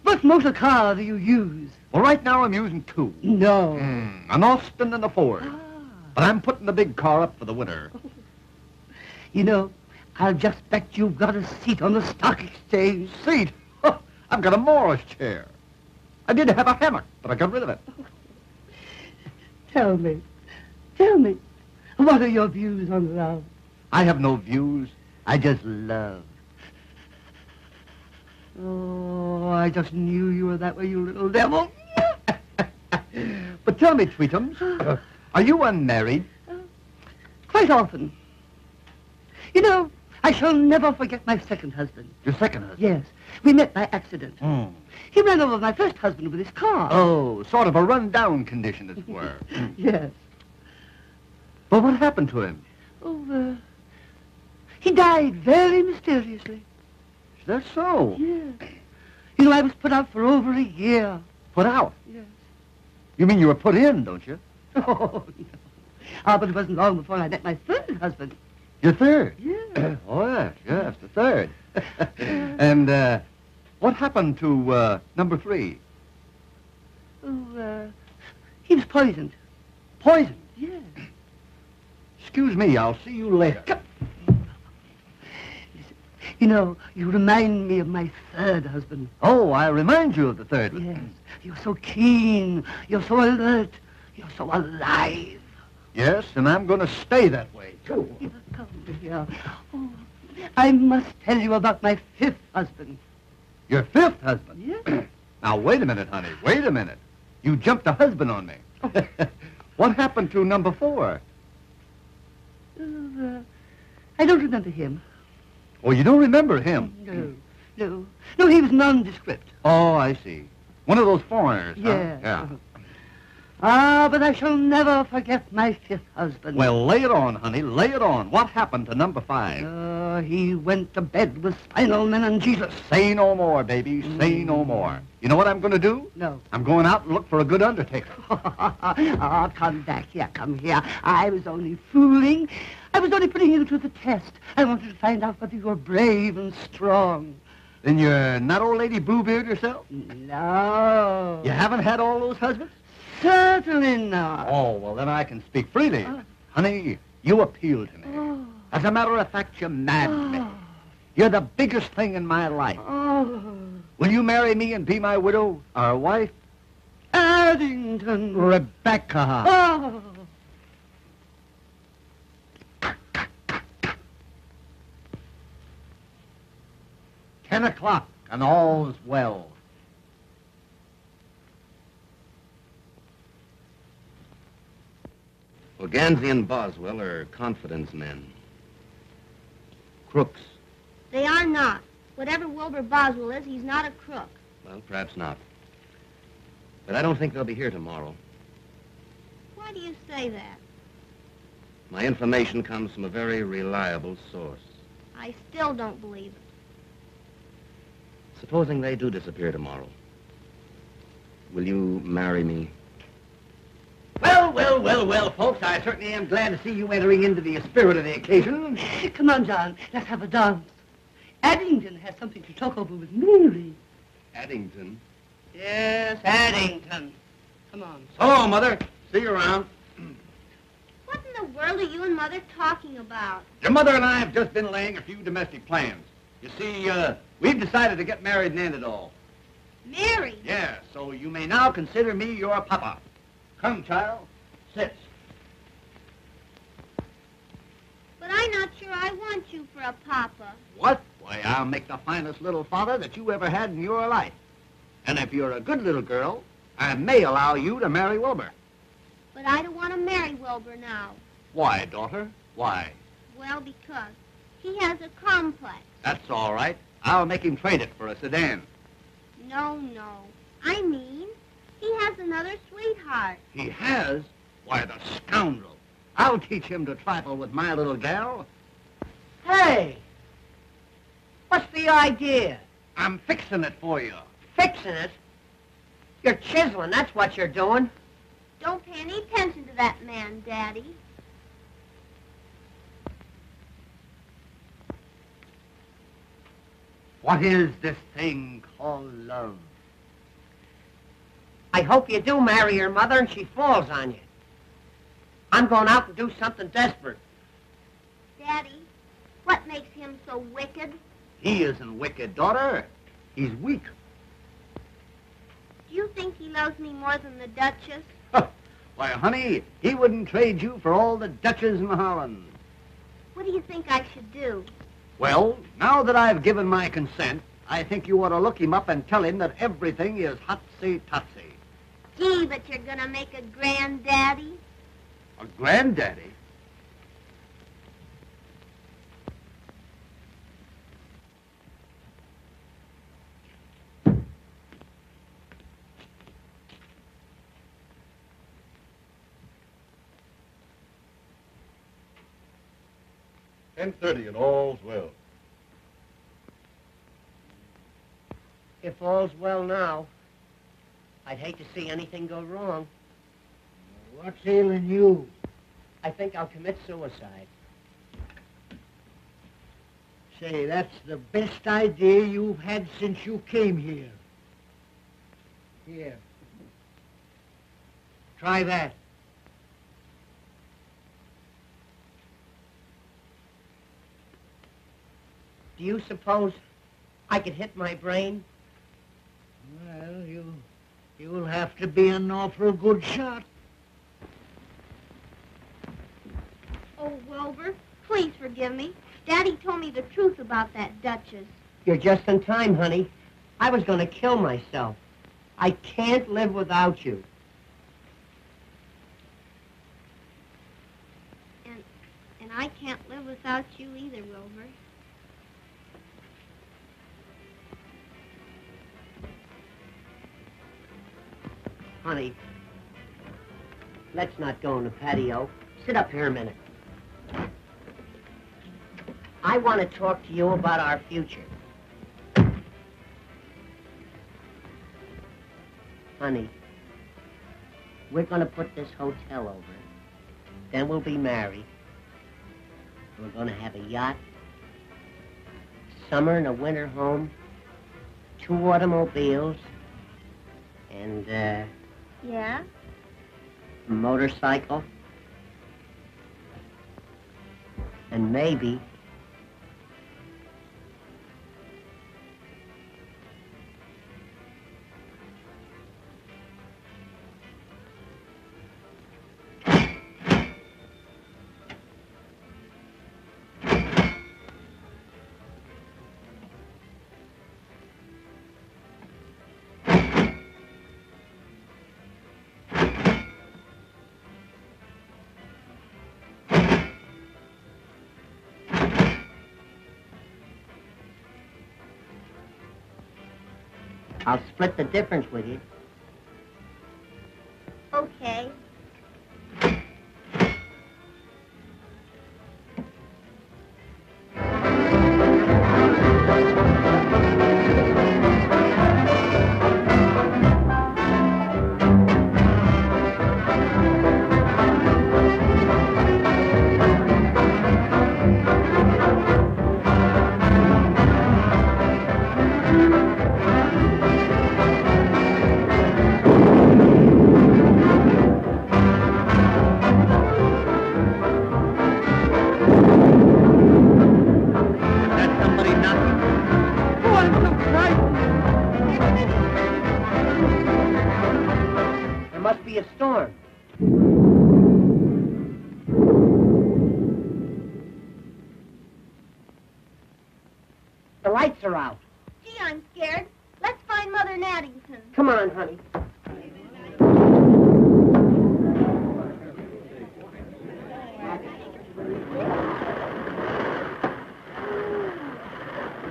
what motor car do you use? Well, right now I'm using two. No. An Austin and a Ford. But I'm putting the big car up for the winter. You know, I'll just bet you've got a seat on the stock exchange. Seat? Huh, I've got a Morris chair. I did have a hammock, but I got rid of it. Tell me, what are your views on love? I have no views. I just love. Oh, I just knew you were that way, you little devil. But tell me, Tweetums, are you unmarried? Quite often. You know, I shall never forget my second husband. Your second husband? Yes. We met by accident. He ran over my first husband with his car. Oh, sort of a run-down condition, as it were. Yes. Well, what happened to him? Oh, he died very mysteriously. Is that so? Yes. You know, I was put out for over a year. Put out? Yes. You mean you were put in, don't you? Oh, no. Ah, but it wasn't long before I met my third husband. Your third? Yes. Oh, yes, the third. And, what happened to, number 3? Oh, he was poisoned. Poisoned? Yes. excuse me. I'll see you later. You know, you remind me of my third husband. Oh, I remind you of the third one. Yes. You're so keen. You're so alert. You're so alive. Yes, and I'm going to stay that way, too. Here, come here. Oh, I must tell you about my fifth husband. Your fifth husband? Yes. Now, wait a minute, honey. Wait a minute. You jumped a husband on me. What happened to number 4? I don't remember him. Oh, you don't remember him? No, he was nondescript. Oh, I see. One of those foreigners, huh? Yes. Yeah. Ah, but I shall never forget my fifth husband. Well, lay it on, honey. Lay it on. What happened to number 5? He went to bed with spinal meningitis. Say no more, baby. Say no more. You know what I'm going to do? No. I'm going out and look for a good undertaker. Oh, come back here, come here. I was only fooling. I was only putting you to the test. I wanted to find out whether you were brave and strong. Then you're not old lady Bluebeard yourself? No. You haven't had all those husbands? Certainly not. Oh, well, then I can speak freely. Honey, you appeal to me. As a matter of fact, you madden me. You're the biggest thing in my life. Will you marry me and be my widow, our wife? Addington. Rebecca. Oh. 10 o'clock, and all's well. Well, Gansey and Boswell are confidence men. Crooks. They are not. Whatever Wilbur Boswell is, he's not a crook. Well, perhaps not. But I don't think they'll be here tomorrow. Why do you say that? My information comes from a very reliable source. I still don't believe it. Supposing they do disappear tomorrow, will you marry me? Well, folks, I certainly am glad to see you entering into the spirit of the occasion. Come on, John. Let's have a dance. Addington has something to talk over with Mary. Addington? Yes, Addington. Come on. So long, Mother. See you around. What in the world are you and Mother talking about? Your mother and I have just been laying a few domestic plans. You see, we've decided to get married and end it all. Mary? Yeah, so you may now consider me your papa. Come, child. Sit. But I'm not sure I want you for a papa. What? Why, I'll make the finest little father that you ever had in your life. And if you're a good little girl, I may allow you to marry Wilbur. But I don't want to marry Wilbur now. Why, daughter? Why? Well, because he has a complex. That's all right. I'll make him trade it for a sedan. No. I mean, he has another sweetheart. He has? Why, the scoundrel. I'll teach him to trifle with my little gal. Hey! What's the idea? I'm fixing it for you. Fixing it? You're chiseling, that's what you're doing. Don't pay any attention to that man, Daddy. What is this thing called love? I hope you do marry your mother and she falls on you. I'm going out and do something desperate. Daddy, what makes him so wicked? He isn't wicked, daughter. He's weak. Do you think he loves me more than the Duchess? Why, honey, he wouldn't trade you for all the Dutches in Holland. What do you think I should do? Well, now that I've given my consent, I think you ought to look him up and tell him that everything is hotsy-totsy. Gee, but you're gonna make a granddaddy? A granddaddy? $10:30 and all's well. If all's well now, I'd hate to see anything go wrong. What's ailing you? I think I'll commit suicide. Say, that's the best idea you've had since you came here. Here. Try that. Do you suppose I could hit my brain? Well, you'll have to be an awful good shot. Oh, Wilbur, please forgive me. Daddy told me the truth about that Duchess. You're just in time, honey. I was going to kill myself. I can't live without you. And I can't live without you either, Wilbur. Honey, let's not go in the patio. Sit up here a minute. I want to talk to you about our future. Honey, we're going to put this hotel over. Then we'll be married. We're going to have a yacht, summer and a winter home, 2 automobiles, and, Yeah? a motorcycle, and maybe I'll split the difference with you. Okay. Be a storm. The lights are out. Gee, I'm scared. Let's find Mother Naddington. Come on, honey.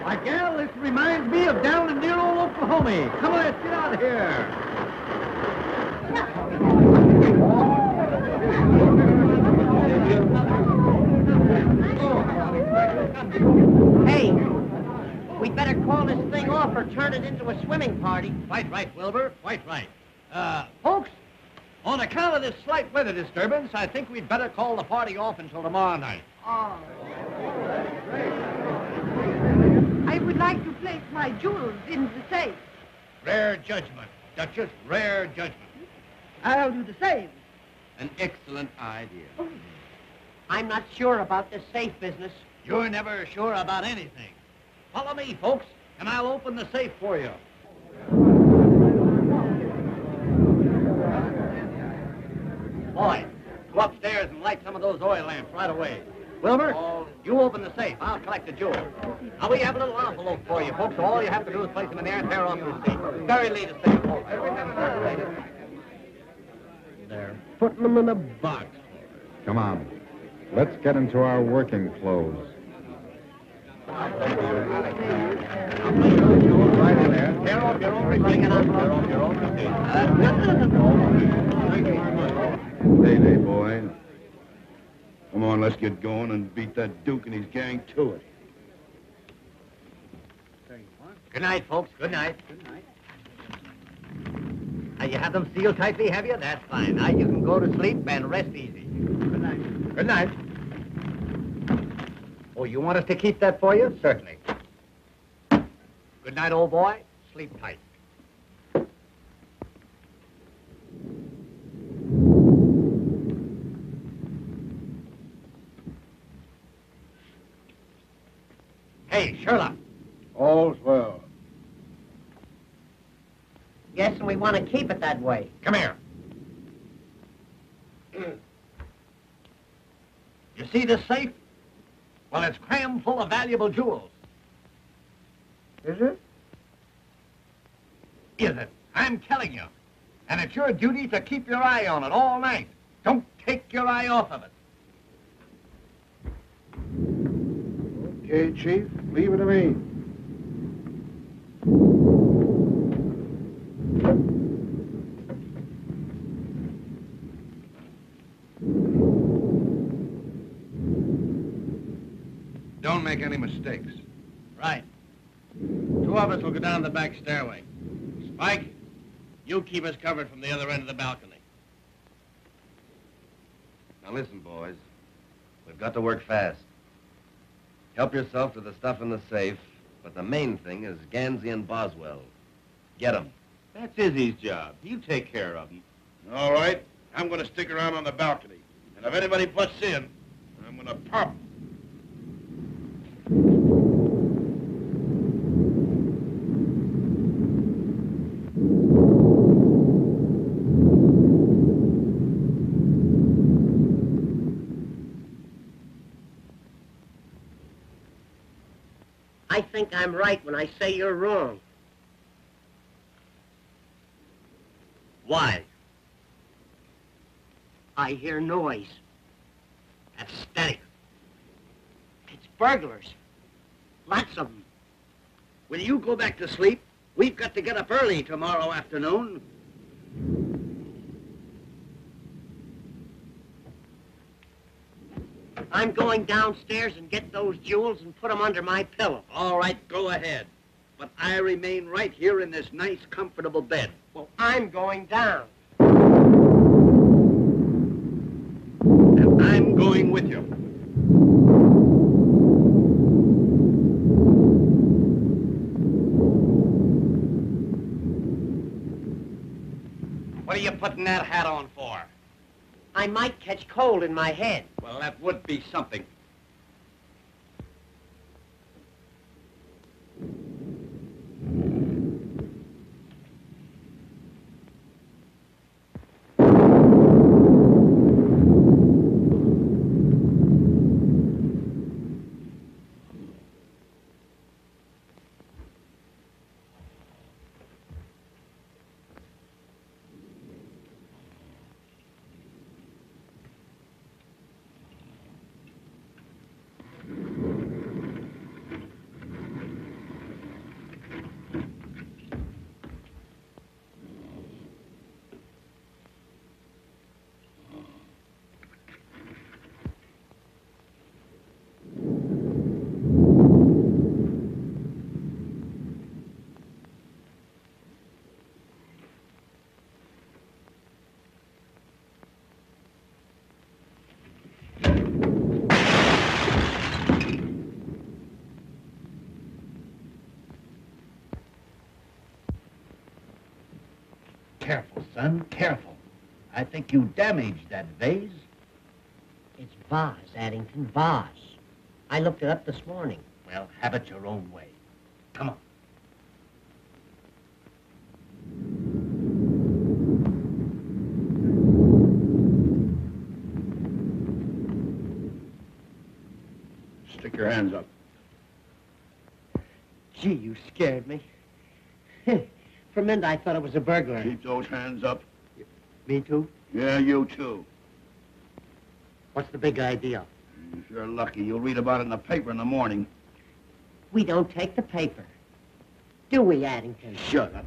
Why, gal, this reminds me of down in dear old Oklahoma. Come on, let's get out of here. Hey, we'd better call this thing off or turn it into a swimming party. Quite right, Wilbur, quite right. Folks, on account of this slight weather disturbance, I think we'd better call the party off until tomorrow night. Oh. I would like to place my jewels in the safe. Rare judgment, Duchess, rare judgment. I'll do the same. An excellent idea. I'm not sure about this safe business. You're never sure about anything. Follow me, folks, and I'll open the safe for you. Boy, go upstairs and light some of those oil lamps right away. Wilbur, you open the safe. I'll collect the jewels. Now, we have a little envelope for you, folks. All you have to do is place them in there and tear off your seat. Very latest thing. They're putting them in a box. Come on. Let's get into our working clothes. Right in there. Tear off your own receipt. Tear off your own receipt. Hey, boy. Come on, let's get going and beat that Duke and his gang to it. Good night, folks. Good night. Good night. Now, you have them sealed tightly, have you? That's fine. Now you can go to sleep and rest easy. Good night. Good night. Oh, you want us to keep that for you? Certainly. Good night, old boy. Sleep tight. Hey, Sherlock. All's well. Yes, and we want to keep it that way. Come here. You see this safe? Well, it's crammed full of valuable jewels. Is it? Is it? I'm telling you. And it's your duty to keep your eye on it all night. Don't take your eye off of it. Okay, Chief. Leave it to me. Don't make any mistakes. Right. Two of us will go down the back stairway. Spike, you keep us covered from the other end of the balcony. Now listen, boys. We've got to work fast. Help yourself to the stuff in the safe, but the main thing is Gansey and Boswell. Get 'em. That's Izzy's job. You take care of him. All right. I'm going to stick around on the balcony. And if anybody butts in, I'm going to pop 'em. I think I'm right when I say you're wrong. Why? I hear noise. That's static. It's burglars. Lots of them. Will you go back to sleep? We've got to get up early tomorrow afternoon. I'm going downstairs and get those jewels and put them under my pillow. All right, go ahead. But I remain right here in this nice, comfortable bed. Well, I'm going down. And I'm going with you. What are you putting that hat on for? I might catch cold in my head. Well, that would be something. Careful, son, careful. I think you damaged that vase. It's vase, Addington, vase. I looked it up this morning. Well, have it your own way. Come on. Stick your hands up. Gee, you scared me. For a minute, I thought it was a burglar. Keep those hands up. Me too? Yeah, you too. What's the big idea? If you're lucky, you'll read about it in the paper in the morning. We don't take the paper. Do we, Addington? Shut up.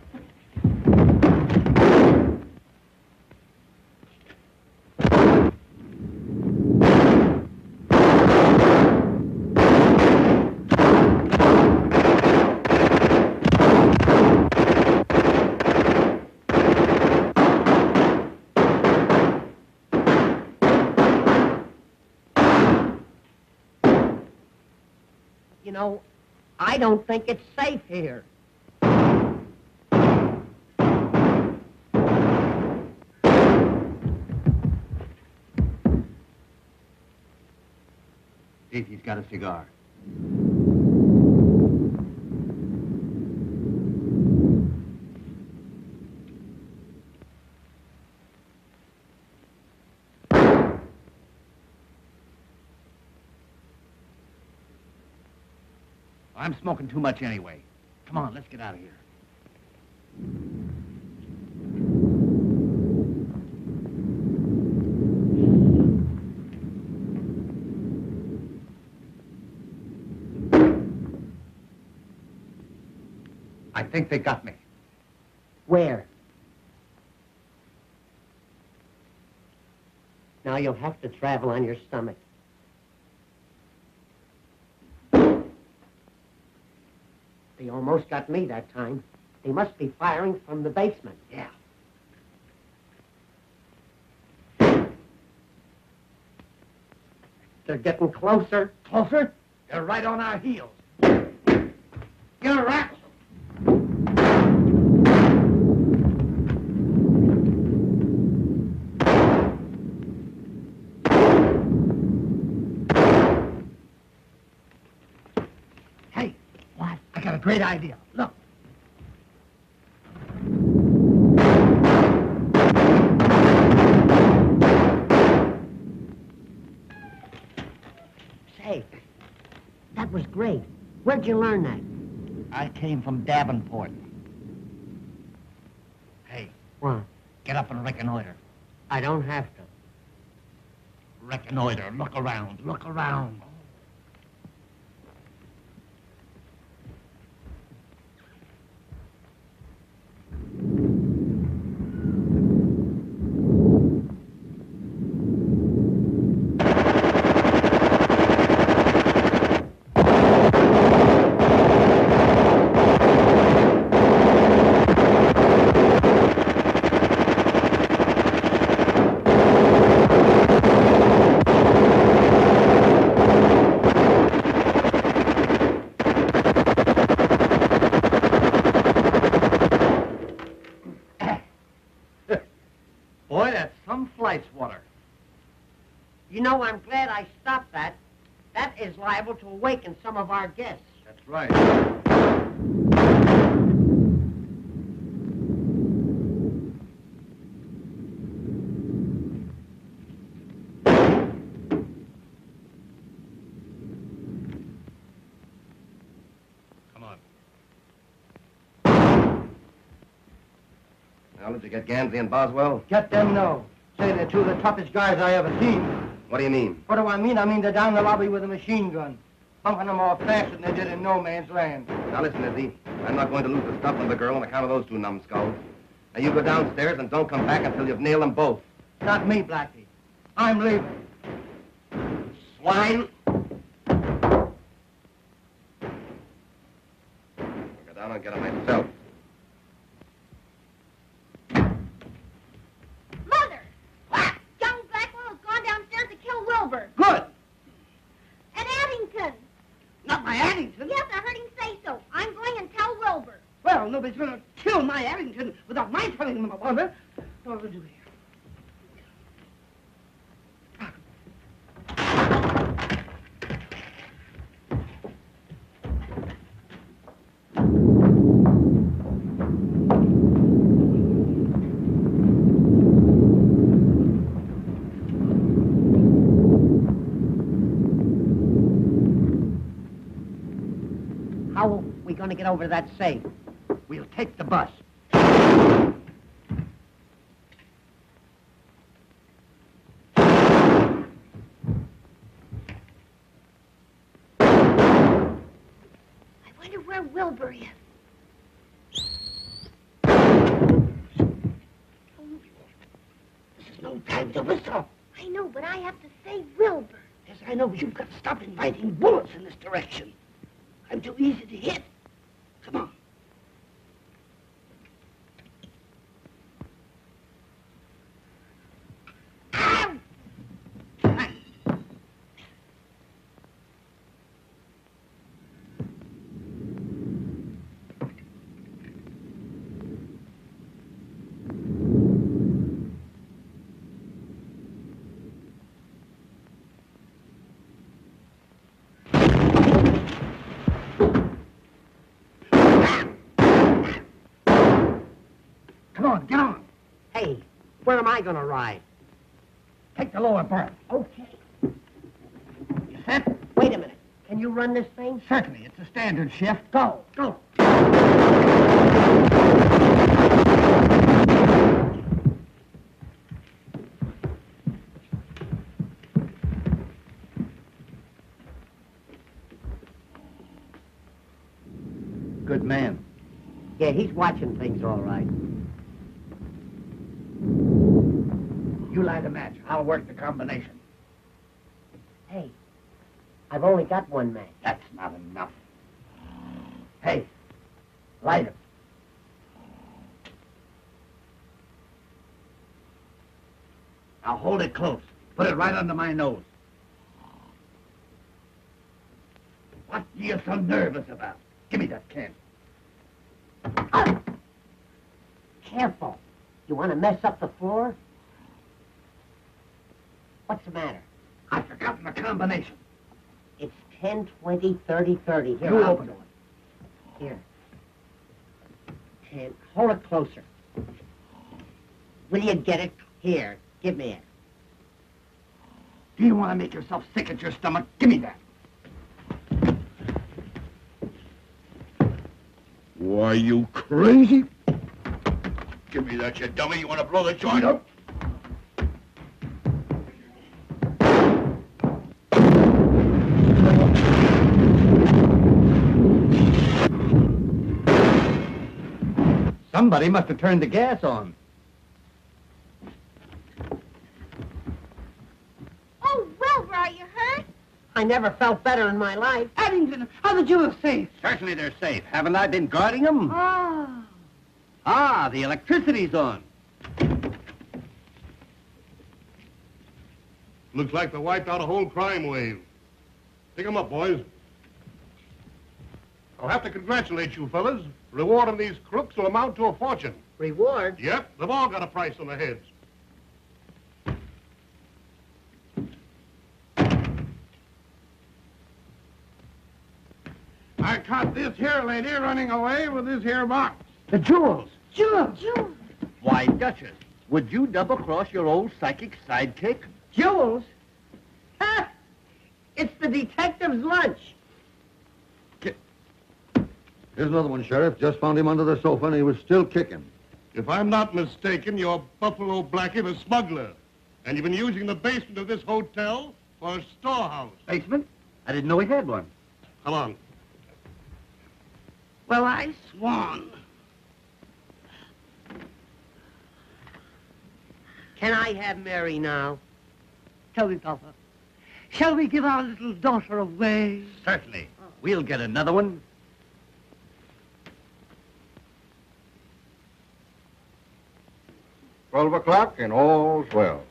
You know, I don't think it's safe here. See if he's got a cigar. I'm smoking too much anyway. Come on, let's get out of here. I think they got me. Where? Now you'll have to travel on your stomach. They almost got me that time. They must be firing from the basement. Yeah. They're getting closer. Closer? They're right on our heels. Get a rat! Hey, what? I got a great idea. Look. Say, that was great. Where'd you learn that? I came from Davenport. Hey, What? get up and reconnoiter. I don't have to. Reconnoiter. Look around. Look around. Boy, that's some flight swatter. You know, I'm glad I stopped that. That is liable to awaken some of our guests. That's right. Come on. Now, did you get Gansey and Boswell? Get them now. Say they're two of the toughest guys I ever seen. What do you mean? What do I mean? I mean they're down the lobby with a machine gun. Bumping them off faster than they did in no man's land. Now, listen, Izzy. I'm not going to lose the stuff of the girl on account of those two numbskulls. Now, you go downstairs and don't come back until you've nailed them both. Not me, Blackie. I'm leaving. Swine! I'll go down and get them myself. Mother! What? Young Blackwell has gone downstairs to kill Wilbur. Good. And Addington. Not my Addington. Yes, I heard him say so. I'm going and tell Wilbur. Well, nobody's going to kill my Addington without my telling them about it. What will we do here? How are we going to get over to that safe? We'll take the bus. I wonder where Wilbur is. This is no time to whistle. I know, but I have to save Wilbur. Yes, I know, but you've got to stop inviting bullets in this direction. I'm too easy to hit. Come on. Ow! Come on, get on. Hey, where am I going to ride? Take the lower berth. Okay. You set? Wait a minute. Can you run this thing? Certainly, it's a standard shift. Go. Go. Good man. Yeah, he's watching things all right. You light a match. I'll work the combination. Hey, I've only got one match. That's not enough. Hey, light it. Now hold it close. Put it right under my nose. What are you so nervous about? Give me that can. Careful. You want to mess up the floor? What's the matter? I've forgotten the combination. It's 10, 20, 30, 30. Here, You I'll open do it. Here. 10. Hold it closer. Will you get it? Here. Give me it. Do you want to make yourself sick at your stomach? Give me that. Why, you crazy? Give me that, you dummy. You want to blow the joint up? Somebody must have turned the gas on. Oh, Wilbur, are you hurt? I never felt better in my life. Addington, are the jewels safe? Certainly they're safe. Haven't I been guarding them? Ah. Ah, the electricity's on. Looks like they wiped out a whole crime wave. Pick 'em up, boys. I'll have to congratulate you fellas. Reward of these crooks will amount to a fortune. Reward? Yep, they've all got a price on their heads. I caught this here lady running away with this here box. The jewels. Jewels. Why, Duchess, would you double-cross your old psychic sidekick? Jewels? Ha! It's the detective's lunch. Here's another one, Sheriff. Just found him under the sofa, and he was still kicking. If I'm not mistaken, you're Buffalo Blackie, the smuggler. And you've been using the basement of this hotel for a storehouse. Basement? I didn't know he had one. Come on. Well, I swan. Can I have Mary now? Tell me, Papa, shall we give our little daughter away? Certainly. We'll get another one. $12 o'clock, and all's well.